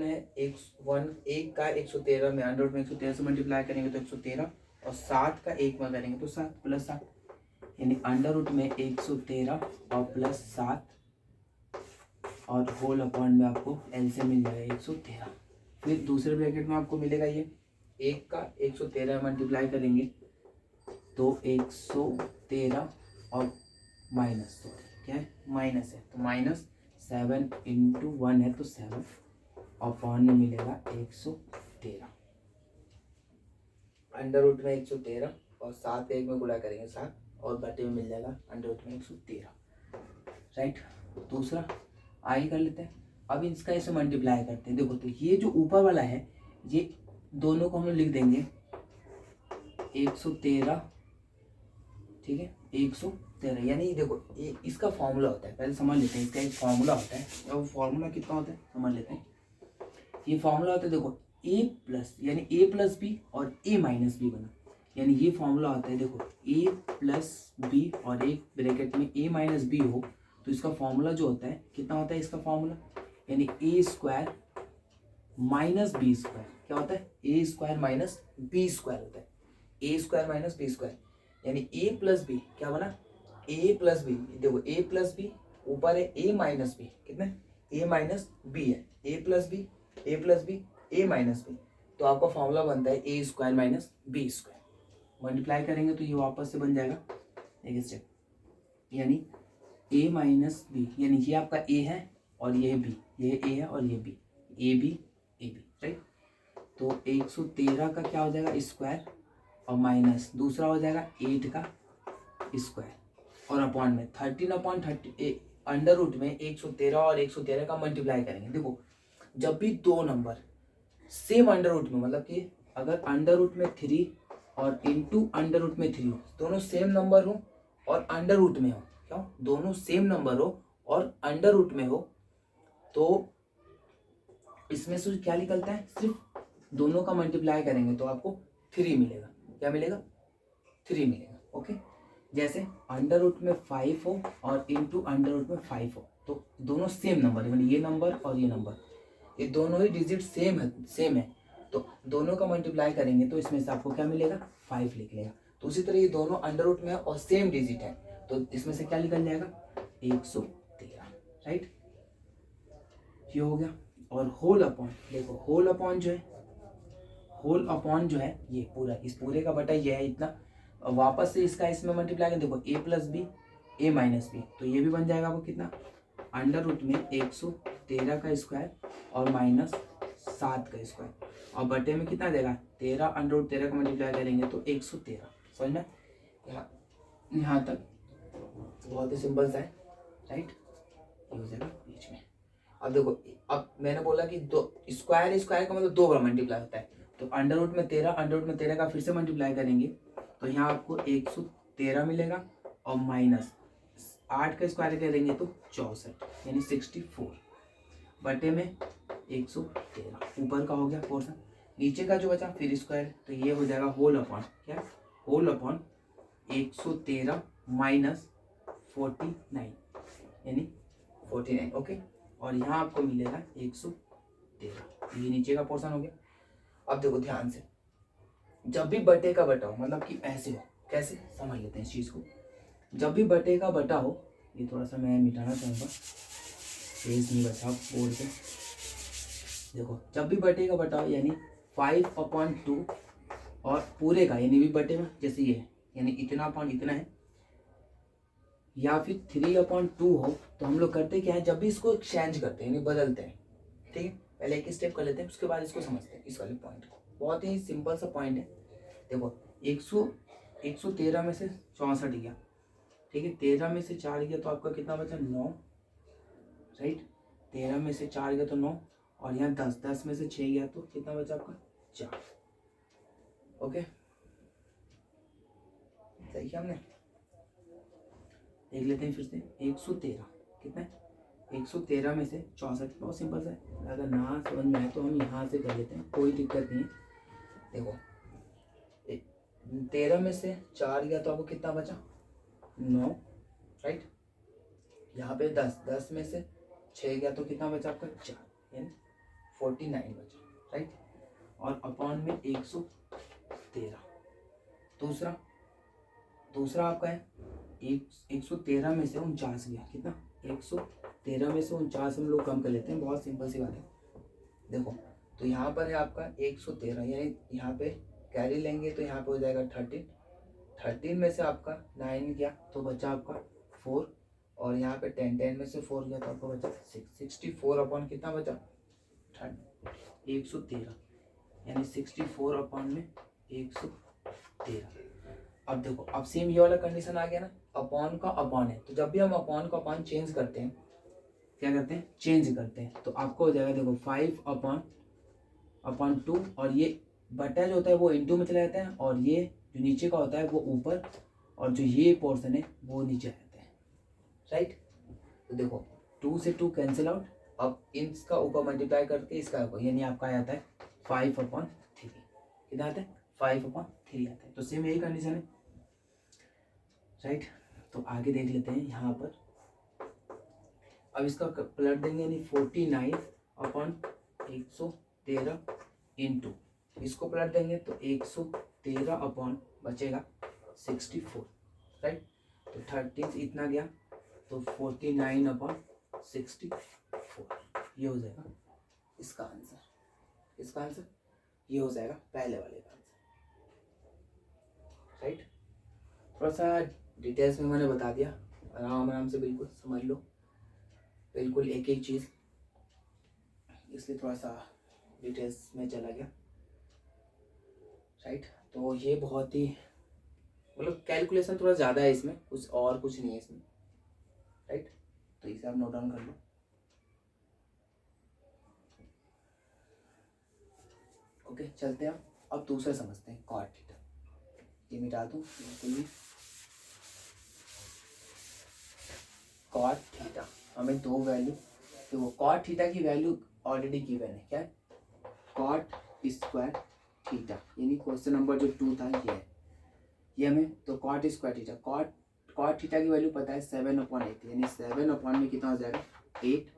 है 1 का 113 में अंडर रूट में 113 से मल्टीप्लाई करेंगे तो 113 और 7 का 1 में करेंगे तो 7 +7 यानी अंडर रूट में 113 और +7 और होल अपॉन में आपको एल से मिल जाएगा 113। फिर दूसरे ब्रैकेट में आपको मिलेगा ये 1 का 113 मल्टीप्लाई करेंगे तो 113 और माइनस क्या है माइनस है तो -7 इंटू 1 है तो 7 अपॉन में मिलेगा 113 अंडर रूट में 113 और 7 1 में गुणा करेंगे 7 और बटे में मिल जाएगा अंडर रूट में 113, राइट। दूसरा आगे कर लेते हैं। अब इसका ऐसे मल्टीप्लाई करते हैं। देखो तो ये जो ऊपर वाला है ये दोनों को हम लिख देंगे 113, ठीक है 113 यानी देखो ये इसका फॉर्मूला होता है, पहले समझ लेते हैं इसका एक फॉर्मूला होता है और वो फॉर्मूला कितना होता है समझ लेते हैं। ये फॉर्मूला होता है देखो A+ यानी A+B और A- B बना, यानी ये फॉर्मूला होता है देखो A+B और एक ब्रैकेट में A- B हो तो इसका फॉर्मूला जो होता है कितना होता है इसका फॉर्मूला यानी A² - B², क्या होता है A² - B² होता है A² - B² यानी A+B क्या बना A+B, देखो A+B ऊपर है A- B कितना A-B है A+B A-B तो आपका फॉर्मूला बनता है A² - B²। मल्टीप्लाई करेंगे तो ये वापस से बन जाएगा एक स्टेप यानी A- B यानी ये आपका A है और ये B, ये A है और ये B, AB राइट। तो 113 का क्या हो जाएगा स्क्वायर और माइनस दूसरा हो जाएगा 8 का स्क्वायर और अपॉन में 13/30 अंडर रूट में 113 और 113 का मल्टीप्लाई करेंगे। देखो जब भी दो नंबर सेम अंडर रूट में, मतलब कि अगर अंडर रूट में 3 और इंटू अंडर रूट में 3 हो, दोनों सेम नंबर हो और अंडर रूट में हो, क्यों दोनों सेम नंबर हो और अंडर रूट में हो तो इसमें से क्या निकलता है सिर्फ दोनों का मल्टीप्लाई करेंगे तो आपको 3 मिलेगा। क्या मिलेगा 3 मिलेगा। ओके, जैसे अंडर रूट में 5 हो और इंटू अंडर रूट में 5 हो तो दोनों सेम नंबर है, मतलब ये नंबर और ये नंबर ये दोनों ही डिजिट सेम है तो दोनों का मल्टीप्लाई करेंगे तो इसमें से आपको क्या मिलेगा 5 लिख लेगा। तो उसी तरह ये दोनों अंडर रूट में है और सेम डिजिट है तो इसमें से क्या निकल जाएगा 113, राइट। ये हो गया। और होल अपॉन, देखो होल अपॉन जो है ये पूरा, इस पूरे का बटा ये है इतना, वापस से इसका इसमें मल्टीप्लाई करें देखो A+B A- B तो ये भी बन जाएगा वो कितना अंडर रूट में 113 का स्क्वायर और -7 का स्क्वायर और बटे में कितना देगा 13 अंडर रूट 13 का मल्टीप्लाई करेंगे तो 113। समझ में यहाँ तक बहुत ही सिंपल सा है, राइट। ये हो जाएगा बीच में। अब देखो, अब मैंने बोला कि दो स्क्वायर का मतलब 2 बार मल्टीप्लाई होता है, तो अंडर रूट में 13 का फिर से मल्टीप्लाई करेंगे तो यहाँ आपको 113 मिलेगा और माइनस 8 का स्क्वायर करेंगे तो 64 यानी 64 बटे में 113। ऊपर का हो गया पोर्शन, नीचे का जो बचा फिर स्क्वायर, तो ये हो जाएगा होल अपॉन क्या, होल अपॉन 113 माइनस 49 यानी 49। ओके, और यहाँ आपको मिलेगा 113। ये नीचे का पोर्शन हो गया। अब देखो ध्यान से, जब भी बटे का बटा हो, मतलब कि ऐसे हो, कैसे समझ लेते हैं इस चीज़ को। जब भी बटे का बटा हो, ये थोड़ा सा मैं मिटाना चाहूँगा, पेज नहीं बचा बोर्ड पे। देखो, जब भी बटे का बटा हो यानी 5/2 और पूरे का यानी भी बटे में, जैसे ये है यानी इतना अपॉन इतना है, या फिर 3/2 हो, तो हम लोग करते क्या है, जब भी इसको एक्सचेंज करते हैं यानी बदलते हैं, ठीक है। पहले एक स्टेप कर लेते हैं, उसके बाद इसको समझते हैं इस वाले पॉइंट को। बहुत ही सिंपल सा पॉइंट है। देखो 113 में से 64 गया, ठीक है। 13 में से 4 गया तो आपका कितना बचा, 9, राइट। 13 में से 4 गया तो 9, और यहाँ 10 में से 6 गया तो कितना बचा आपका, 4। ओके, सही किया हमने। देख लेते हैं फिर से, 113 कितना है, 113 में से 64, बहुत सिंपल सा है। अगर ना समझ में आए तो हम यहाँ से कर लेते हैं, कोई दिक्कत नहीं है। देखो 13 में से 4 गया तो आपको कितना बचा, 9, राइट। यहाँ पे 10 में से 6 गया तो कितना बचा आपका, 4 यानी 49 बचा, राइट। और अपॉन में 113। दूसरा आपका है 113 में से 49 गया, कितना, 113 में से 49 हम लोग कम कर लेते हैं, बहुत सिंपल सी बात है। देखो, तो यहाँ पर है आपका 113, यानी यहाँ पे कैरी लेंगे तो यहाँ पे हो जाएगा 13 में से आपका 9 गया तो बचा आपका 4, और यहाँ पे 10 में से 4 गया तो आपको बचा 6। 64 अपॉन कितना बचा, 113 यानी 64 अपॉन में 113। अब देखो, अब सेम ये वाला कंडीशन आ गया ना, अपॉन का अपॉन है, तो जब भी हम अपॉन का अपॉन चेंज करते हैं, क्या करते हैं, चेंज करते हैं, तो आपको हो जाएगा, देखो 5/2, और ये बटा जो होता है वो इनटू में चला जाता है, और ये जो नीचे का होता है वो ऊपर, और जो ये पोर्शन है वो नीचे आ जाता है, राइट। तो देखो 2 से 2 कैंसिल आउट, अब इसका ऊपर मल्टीप्लाई करके इसका ऊपर, यानी आपका आ जाता है 5/3। कितना आता है, 5/3 आता है। तो सेम यही कंडीशन है, राइट। तो आगे देख लेते हैं यहाँ पर। अब इसका पलट देंगे, यानी 49/113 इंटू, इसको पलट देंगे तो 113 अपॉन बचेगा 64, राइट। तो 13 से इतना गया तो 49/64, ये हो जाएगा इसका आंसर। इसका आंसर ये हो जाएगा पहले वाले का आंसर, राइट। थोड़ा सा डिटेल्स में मैंने बता दिया, आराम से बिल्कुल समझ लो, बिल्कुल एक एक चीज़, इसलिए थोड़ा सा डिटेल्स में चला गया, राइट। तो ये बहुत ही मतलब कैलकुलेशन थोड़ा ज़्यादा है इसमें, कुछ नहीं है इसमें, राइट। तो इसे आप नोट डाउन कर लो। ओके, चलते हैं अब दूसरा समझते हैं, कॉट थीटा। ये मिटा दूँ बिल्कुल भी। कॉट थीटा हमें 2 वैल्यू, तो वो कॉट थीटा की वैल्यू ऑलरेडी गिवन है, क्या है, कॉट स्क्वायर थीटा, यानी क्वेश्चन नंबर जो 2 था ये है, ये हमें, तो cot square theta, cot theta की वैल्यू पता है 7/8, यानी 7 अपॉन में कितना हो जाएगा, 8,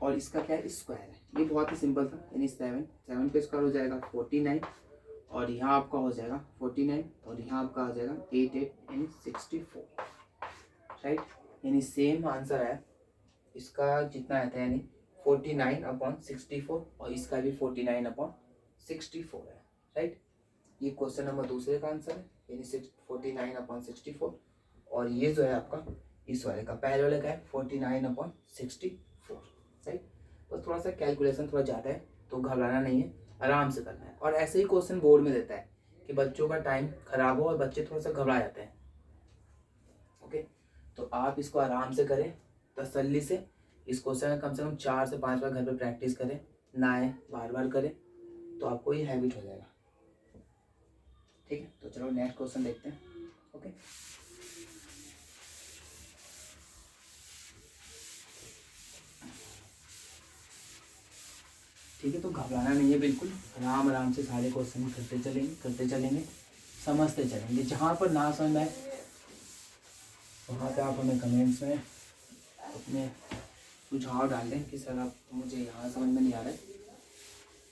और इसका क्या है, स्क्वायर है। ये बहुत ही सिंपल था, यानी 7 पे स्क्वायर हो जाएगा 49, और यहाँ आपका हो जाएगा 49, और यहाँ आपका हो जाएगा 8 यानी 64, राइट। यानी सेम आंसर है इसका जितना आता है, यानी 49/64, और इसका भी 49/64 है, राइट। ये क्वेश्चन नंबर दूसरे का आंसर है, यानी 49/64, और ये जो है आपका इस वाले का, पहले वाले का है 49/64, राइट। तो थोड़ा सा कैलकुलेशन थोड़ा ज़्यादा है, तो घबराना नहीं है, आराम से करना है। और ऐसे ही क्वेश्चन बोर्ड में देता है कि बच्चों का टाइम खराब हो और बच्चे थोड़ा सा घबरा जाते हैं, ओके। तो आप इसको आराम से करें, तसल्ली से। इस क्वेश्चन में कम से कम 4 से 5 बार घर पे प्रैक्टिस करें, नहाएं, बार बार करें, तो आपको ये हैबिट हो जाएगा। ठीक है, तो चलो नेक्स्ट क्वेश्चन देखते हैं। ओके, ठीक है, तो घबराना नहीं है बिल्कुल, आराम आराम से सारे क्वेश्चन करते चलेंगे, समझते चलेंगे। जहाँ पर ना समझ में वहाँ पे आप हमें कमेंट्स में अपने सुझाव डाल दें कि सर आप मुझे यहाँ समझ में नहीं आ रहा है,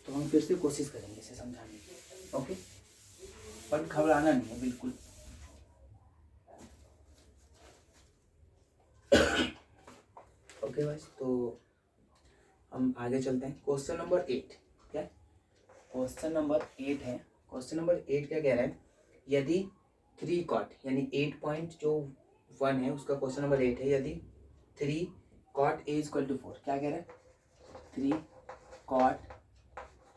तो हम फिर से कोशिश करेंगे इसे समझाने की। ओके, पर घबराना नहीं है बिल्कुल। ओके बस, तो हम आगे चलते हैं। क्वेश्चन नंबर 8 क्या, क्वेश्चन नंबर 8 है। क्वेश्चन नंबर 8 क्या कह रहा है, यदि 3 कॉट यानी 8.1 है उसका क्वेश्चन नंबर 8 है। यदि 3 कॉट ए इक्वल टू 4, क्या कह रहा है, 3 cot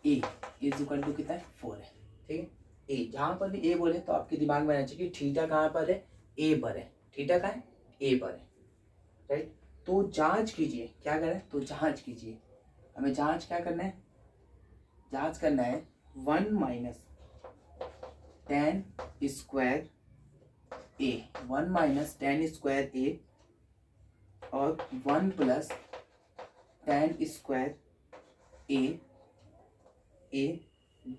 A is equal to कितना है, 4 है। ठीक है, ए जहाँ पर भी ए बोले तो आपके दिमाग में आना चाहिए कि थीटा कहाँ पर है, ए पर है। थीटा कहाँ है, ए पर है, राइट। तो जांच कीजिए, क्या करें, तो जांच कीजिए। हमें जांच क्या करना है, जांच करना है 1 माइनस टेन स्क्वायर ए, 1 माइनस टेन स्क्वायर ए और 1 प्लस टेन स्क्वायर ए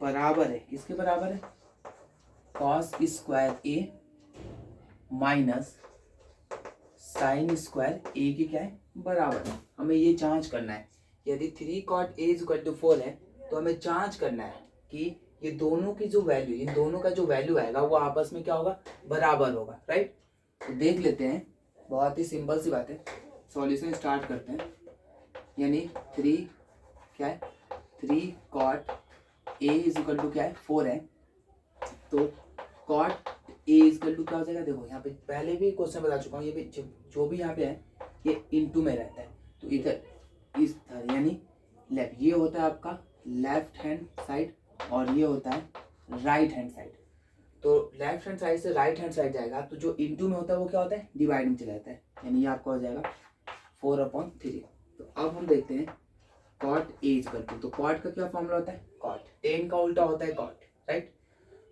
बराबर है, किसके बराबर है, कॉस स्क्वायर ए माइनस साइन स्क्वायर ए की क्या है, बराबर है। हमें ये जांच करना है, यदि 3 कॉट ए इक्वल टू 4 है तो हमें जांच करना है कि ये दोनों की जो वैल्यू, इन दोनों का जो वैल्यू आएगा वो आपस में क्या होगा, बराबर होगा, राइट। तो देख लेते हैं, बहुत ही सिंपल सी बात है। सॉल्यूशन स्टार्ट करते हैं, यानी 3 क्या है, 3 cot A is equal to क्या है, 4 है। तो cot A is equal to क्या हो जाएगा, देखो यहाँ पे पहले भी क्वेश्चन बता चुका हूँ, ये भी जो भी यहाँ पे है ये इनटू में रहता है। तो इधर इस तरह यानी लेफ्ट, ये होता है आपका लेफ्ट हैंड साइड और ये होता है राइट हैंड साइड। तो लेफ्ट हैंड साइड से राइट हैंड साइड जाएगा तो जो इनटू में होता है वो क्या होता है, डिवाइड में चला जाता है, यानी ये आपका हो जाएगा 4/3। तो अब हम देखते हैं कॉट ए इक्वल टू, तो कॉट का क्या फॉर्मूला होता है, कॉट, टेन का उल्टा होता है कॉट, राइट।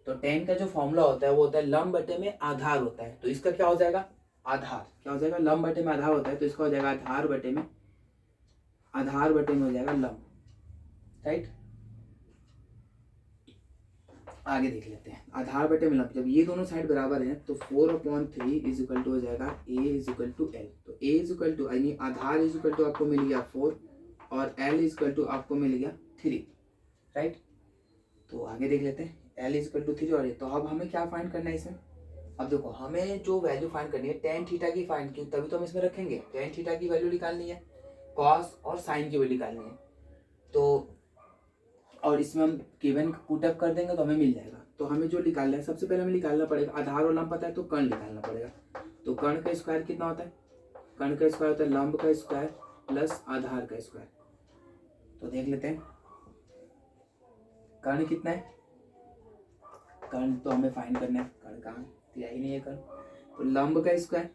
तो टेन का जो फॉर्मूला होता है वो होता है लंब बटे में आधार होता है। तो इसका क्या हो जाएगा, आधार, क्या हो जाएगा, लंब बटे में आधार होता है, तो इसका हो जाएगा आधार बटे में हो जाएगा लंब, राइट। आगे देख लेते हैं, आधार बटे में लंब, जब ये दोनों साइड बराबर हैं तो 4/3 इज इक्वल टू हो जाएगा a is equal to L. तो a इज इक्वल टू यानी आधार इज इक्वल टू आपको मिल गया 4 और l इज इक्वल टू आपको मिल गया 3, राइट। तो आगे देख लेते हैं, l इज इक्वल टू 3 और तो अब हमें क्या फाइंड करना है इसमें। अब देखो हमें जो वैल्यू फाइंड करनी है टेन थीटा की फाइंड की, तभी तो हम इसमें रखेंगे। टेन थीटा की वैल्यू निकालनी है, कॉस और साइन की वैल्यू निकालनी है। तो और इसमें हम गिवन पुटअप कर देंगे तो हमें मिल जाएगा। तो हमें जो निकालना है, सबसे पहले हमें निकालना पड़ेगा आधार और लंब पता है तो कर्ण निकालना पड़ेगा। तो कर्ण का स्क्वायर कितना होता है, कर्ण का स्क्वायर होता है लंब का स्क्वायर प्लस आधार का स्क्वायर। तो देख लेते हैं कर्ण कितना है, कर्ण तो हमें फाइंड करना है, कर्ण कहाँ दिया ही नहीं है कर्ण। तो लंब का स्क्वायर,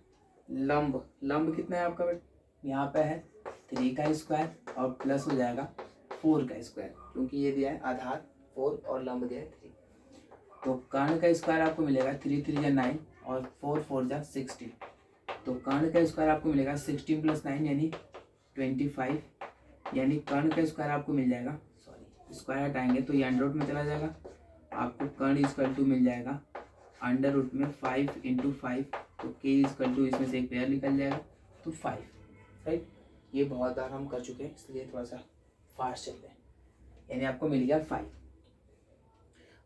लंब कितना है आपका, यहाँ पे है 3 का स्क्वायर और प्लस हो जाएगा 4 का स्क्वायर, क्योंकि ये दिया है आधार 4 और लंब दिया है 3। तो कर्ण का स्क्वायर आपको मिलेगा 3 3 जा 9 और 4 4 जा 16। तो कर्ण का स्क्वायर आपको मिलेगा 16 + 9 यानी 25, यानी कर्ण का स्क्वायर आपको मिल जाएगा, सॉरी स्क्वायर हटाएंगे तो ये अंडर रूट में चला जाएगा, आपको कर्ण इक्वल टू मिल जाएगा अंडर रूट में 5 × 5। तो के इक्वल टू इसमें से एक पेयर निकल जाएगा तो 5, राइट। ये बहुत बार हम कर चुके हैं इसलिए थोड़ा सा फास्ट चलते हैं, यानी आपको मिल गया 5।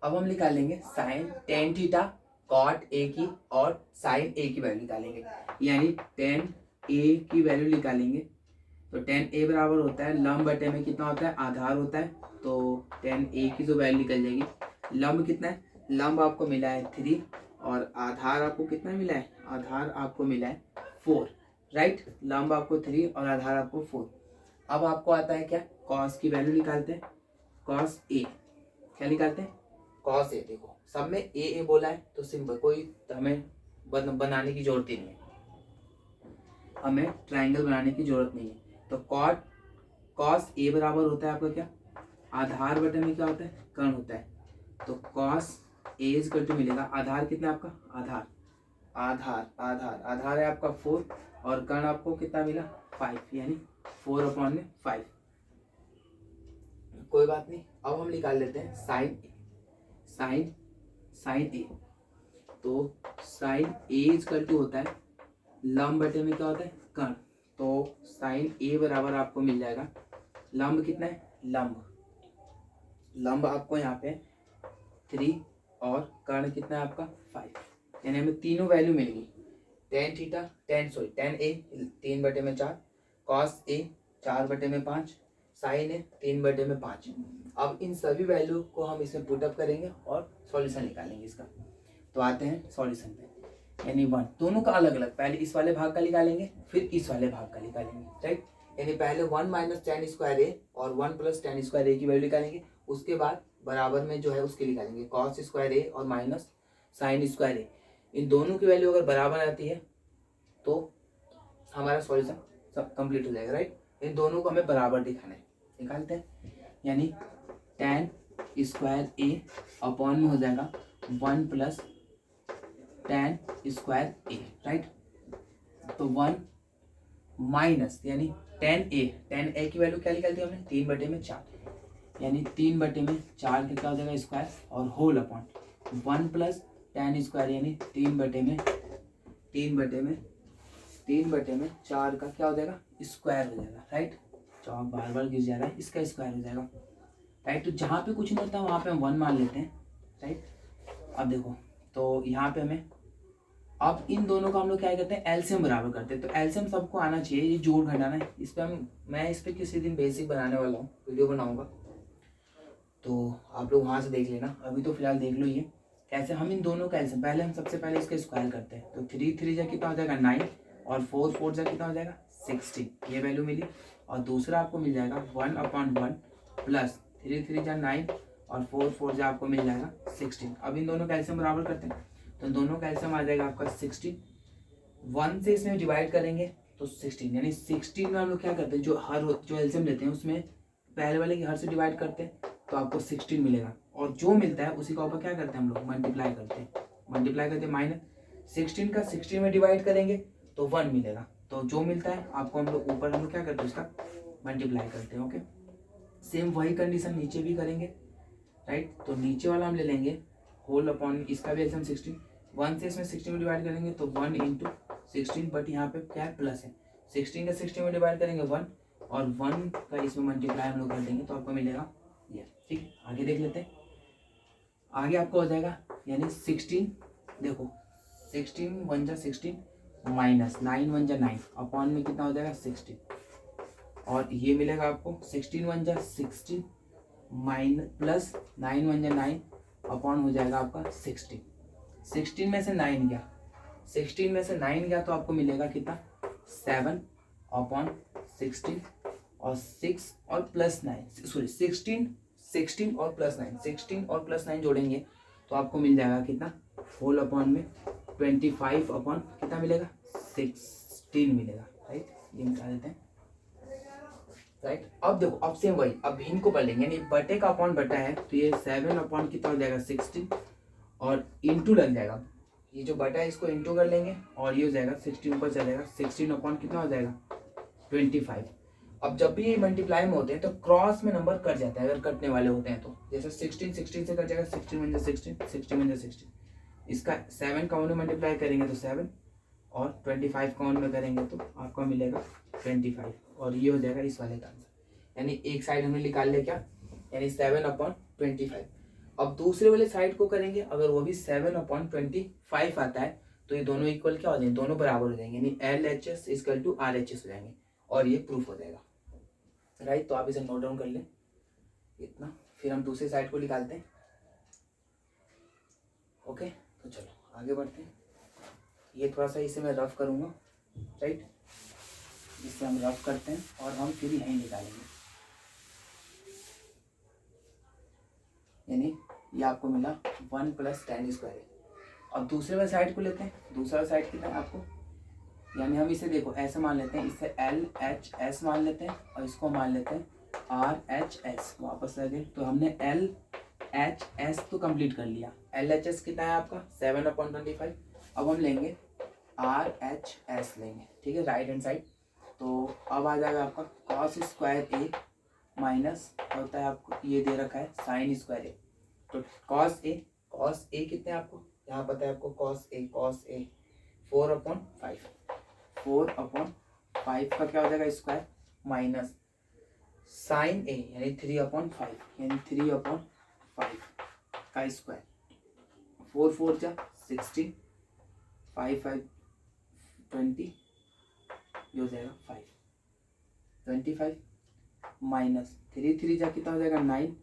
अब हम निकालेंगे sine tan theta cot A की और साइन ए की वैल्यू निकालेंगे, यानी टेन ए की वैल्यू निकालेंगे। तो टेन ए बराबर होता है लंब बटे में कितना होता है, आधार होता है। तो टेन ए की जो वैल्यू निकल जाएगी, लंब कितना है, लंब आपको मिला है 3 और आधार आपको कितना मिला है, आधार आपको मिला है 4, राइट। लंब आपको 3 और आधार आपको 4। अब आपको आता है क्या, कॉस की वैल्यू निकालते हैं, कॉस ए, क्या निकालते हैं, कॉस ए। देखो सब में ए बोला है तो सिंपल, कोई हमें बनाने की जरूरत ही नहीं है। हमें ट्राइंगल बनाने की जरूरत नहीं है। तो कॉस ए बराबर होता है आपका क्या, आधार बटे में क्या होता है, कर्ण होता है। तो cos A is equal to मिलेगा, आधार कितना है आपका, आधार है आपका 4 और कर्ण आपको कितना मिला 5, यानी 4/5। कोई बात नहीं, अब हम निकाल लेते हैं साइन ए। तो sine A is equal to होता है लंब बटे में क्या होता है, कर्ण। तो साइन ए बराबर आपको मिल जाएगा, लंब कितना है, लंब आपको यहाँ पे 3 और कर्ण कितना है आपका 5, यानी हमें तीनों वैल्यू मिलेगी। Ten A 3/4, cos A 4/5, sign ए 3/5। अब इन सभी वैल्यू को हम इसमें पुटअप करेंगे और सॉल्यूशन निकालेंगे इसका। तो आते हैं सॉल्यूशन पे, यानी 1 दोनों का अलग अलग, पहले इस वाले भाग का निकालेंगे फिर इस वाले भाग का निकालेंगे, राइट। यानी पहले 1 - tan स्क्वायर ए और 1 + tan स्क्वायर ए की वैल्यू निकालेंगे, उसके बाद बराबर में जो है उसके निकालेंगे कॉस स्क्वायर ए और माइनस साइन स्क्वायर ए। इन दोनों की वैल्यू अगर बराबर आती है तो हमारा सॉल्यूशन सब कंप्लीट हो जाएगा, राइट। इन दोनों को हमें बराबर दिखाना है, निकालते हैं। यानी tan स्क्वायर ए अपॉन में हो जाएगा 1 + tan स्क्वायर ए, राइट। तो 1 माइनस यानी tan ए की वैल्यू क्या निकालती है हमने, 3/4, यानी 3/4 कितना हो जाएगा स्क्वायर और होल अपॉन 1 + tan स्क्वायर यानी 3/4 का क्या हो जाएगा स्क्वायर हो जाएगा, राइट। चौक बार बार गिर जा रहा है, इसका स्क्वायर हो जाएगा, राइट। तो जहाँ पे कुछ नहीं होता वहाँ पे हम 1 मान लेते हैं, राइट। अब देखो, तो यहाँ पे हमें अब इन दोनों का हम लोग क्या करते हैं, एलसीएम बराबर करते हैं। तो एलसीएम सबको आना चाहिए, ये जोड़ घटाना, इस पर मैं इस पर किसी दिन बेसिक बनाने वाला हूँ, वीडियो बनाऊंगा, तो आप लोग वहाँ से देख लेना। अभी तो फिलहाल देख लो ये कैसे हम इन दोनों का एलसीएम, पहले हम सबसे पहले इसका स्क्वायर करते हैं। तो 3 जा कितना हो जाएगा 9 और 4 जा कितना हो जाएगा 16, ये वैल्यू मिली। और दूसरा आपको मिल जाएगा 1/1 प्लस 3 जा 9 और 4 जा आपको मिल जाएगा 16। अब इन दोनों का एलसीएम बराबर करते हैं, तो दोनों का एलसीएम आ जाएगा आपका 16। 1 से इसमें डिवाइड करेंगे तो 16, यानी 16 में हम लोग क्या करते हैं, जो एलसीएम लेते हैं उसमें पहले वाले की हर से डिवाइड करते हैं तो आपको 16 मिलेगा, और जो मिलता है उसी का ऊपर क्या करते हैं हम लोग मल्टीप्लाई करते हैं माइनस 16 का 16 में डिवाइड करेंगे तो 1 मिलेगा, तो जो मिलता है आपको हम लोग ऊपर हम लोग क्या करते हैं उसका मल्टीप्लाई करते हैं, ओके। सेम वही कंडीशन नीचे भी करेंगे, राइट। तो नीचे वाला हम ले लेंगे होल अपॉन, इसका भी एलसीएम 16, 1 से इसमें 16 में डिवाइड करेंगे तो 1 × 16, बट यहाँ पे क्या है प्लस है, 16 का 16 में डिवाइड करेंगे 1 और 1 का इसमें मल्टीप्लाई हम लोग कर देंगे तो आपको मिलेगा ये, ठीक है। आगे देख लेते हैं, आगे आपको हो जाएगा यानी 16, देखो 16 × 1 = 16 माइनस 9 × 1 = 9 अपॉन में कितना हो जाएगा 16, और ये मिलेगा आपको 16 × 1 = 16 माइनस प्लस 9 × 1 = 9 अपॉन हो जाएगा आपका 16। 16 में से 9 गया तो आपको मिलेगा कितना 7/16 और 6 और प्लस 9 सॉरी 16 और प्लस 9, 16 और प्लस 9 जोड़ेंगे तो आपको मिल जाएगा कितना होल अपॉन में 25 अपॉन कितना मिलेगा 16 मिलेगा, राइट। ये निकाल देते हैं, राइट। अब देखो, अब सेम वही, अब भिन्न को पढ़ लेंगे, यानी बटे का अपॉन बटा है तो ये 7 अपॉन कितना हो जाएगा 16 और इंटू लग जाएगा, ये जो बटा है इसको इंटू कर लेंगे और ये हो जाएगा 16 ऊपर चल जाएगा, 16 अपॉन कितना हो जाएगा 25। अब जब भी ये मल्टीप्लाई में होते हैं तो क्रॉस में नंबर कट जाता है, अगर कटने वाले होते हैं तो जैसे 16 से कट जाएगा, 16 × 16 16 × 16, इसका 7 का 1 में मल्टीप्लाई करेंगे तो 7 और 25 का 1 में करेंगे तो आपका मिलेगा 25, और ये हो जाएगा इस वाले का आंसर। यानी एक साइड हमने निकाल लिया क्या, यानी 7/25। अब दूसरे वाले साइड को करेंगे, अगर वो भी 7/25 आता है तो ये दोनों इक्वल क्या हो जाएंगे, दोनों बराबर हो जाएंगे, यानी LHS = RHS हो जाएंगे, और ये प्रूफ हो जाएगा, राइट। तो आप इसे नोट डाउन कर लें इतना, फिर हम दूसरे साइड को निकालते हैं, ओके। तो चलो आगे बढ़ते हैं, ये थोड़ा सा इसे मैं रफ करूँगा, राइट। इससे हम रफ करते हैं और हम फिर यहीं निकालेंगे, यानी ये आपको मिला 1 + tan स्क्वायर। अब दूसरे वाले साइड को लेते हैं, दूसरा साइड कितना है आपको यानी हम इसे देखो ऐसे मान लेते हैं, इसे LHS मान लेते हैं और इसको मान लेते हैं RHS। वापस लगे तो हमने LHS तो कंप्लीट कर लिया। LHS कितना है आपका 7/25। अब हम लेंगे RHS लेंगे, ठीक है, राइट हैंड साइड। तो अब आ जाएगा आपका cos स्क्वायर ए माइनस होता है आपको ये दे रखा है sin स्क्वायर ए। तो cos ए कितने हैं आपको यहाँ पता है आपको cos ए 4/5। 4/5 का क्या हो जाएगा स्क्वायर माइनस साइन ए यानी 3/5 यानी 3/5 का स्क्वायर। 4 4 जा 16, 5 5 20, ये हो जाएगा 25 माइनस 3 3 जा कितना हो जाएगा 9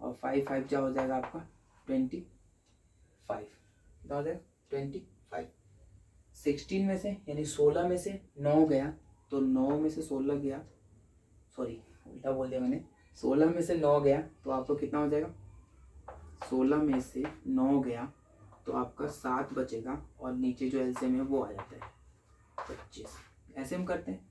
और 5 5 जा हो जाएगा आपका 25। कितना हो जाएगा 25। 16 में से यानी 16 में से 9 गया तो 9 में से 16 गया, सॉरी उल्टा बोल दिया मैंने, 16 में से 9 गया तो आपको कितना हो जाएगा 16 में से 9 गया तो आपका 7 बचेगा और नीचे जो एलसीएम है वो आ जाता है 25। ऐसे हम करते हैं,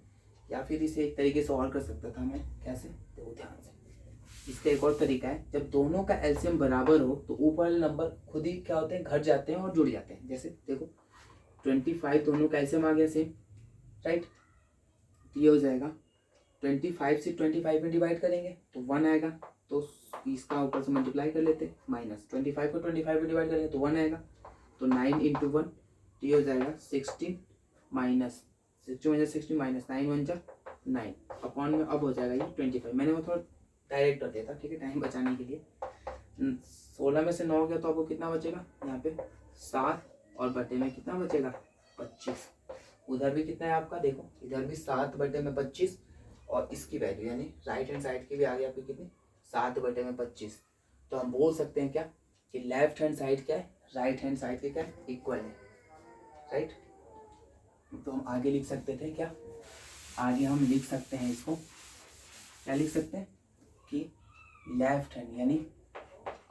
या फिर इसे एक तरीके से और कर सकता था मैं, कैसे देखो ध्यान से। इसका एक और तरीका है, जब दोनों का एलसीएम बराबर हो तो ऊपर वाले नंबर खुद ही क्या होते हैं घट जाते हैं और जुड़ जाते हैं। जैसे देखो 25 दोनों का एलसीएम आ गया सेम, राइट। ये हो जाएगा 25 से 25 में डिवाइड करेंगे तो 1 आएगा, तो इसका ऊपर से मल्टीप्लाई कर लेते हैं, माइनस 25 को 25 में डिवाइड करेंगे तो 1 आएगा, तो 9 × 1 तो ये हो जाएगा 16 माइनस 16 माइनस 9 1 जा 9 अपॉन में अब हो जाएगा ये 25। मैंने वो थोड़ा डायरेक्ट कर दिया था, ठीक है, टाइम बचाने के लिए। 16 में से 9 गया तो आपको कितना बचेगा यहाँ पे 7 और बटे में कितना बचेगा 25। उधर भी कितना है आपका देखो, इधर भी 7/25 और इसकी वैल्यू यानी राइट हैंड साइड की भी आ गई आपकी कितनी 7/25। तो हम बोल सकते हैं क्या कि लेफ्ट हैंड साइड क्या है राइट हैंड साइड के क्या इक्वल है, राइट। तो हम आगे लिख सकते थे क्या, आगे हम लिख सकते हैं इसको क्या लिख सकते हैं कि लेफ्ट हैंड यानी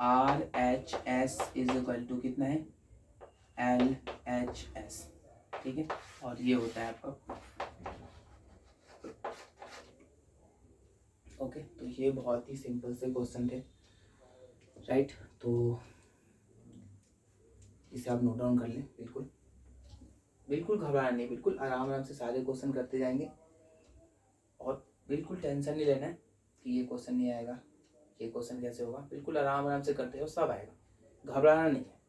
RHS = कितना है LHS, ठीक है। और ये होता है आपका ओके। तो ये बहुत ही सिंपल से क्वेश्चन थे, राइट। तो इसे आप नोट डाउन कर लें, बिल्कुल बिल्कुल घबराना नहीं, बिल्कुल आराम आराम से सारे क्वेश्चन करते जाएंगे और बिल्कुल टेंशन नहीं लेना है कि ये क्वेश्चन नहीं आएगा, ये क्वेश्चन कैसे होगा। बिल्कुल आराम आराम से करते हो, सब आएगा, घबराना नहीं है।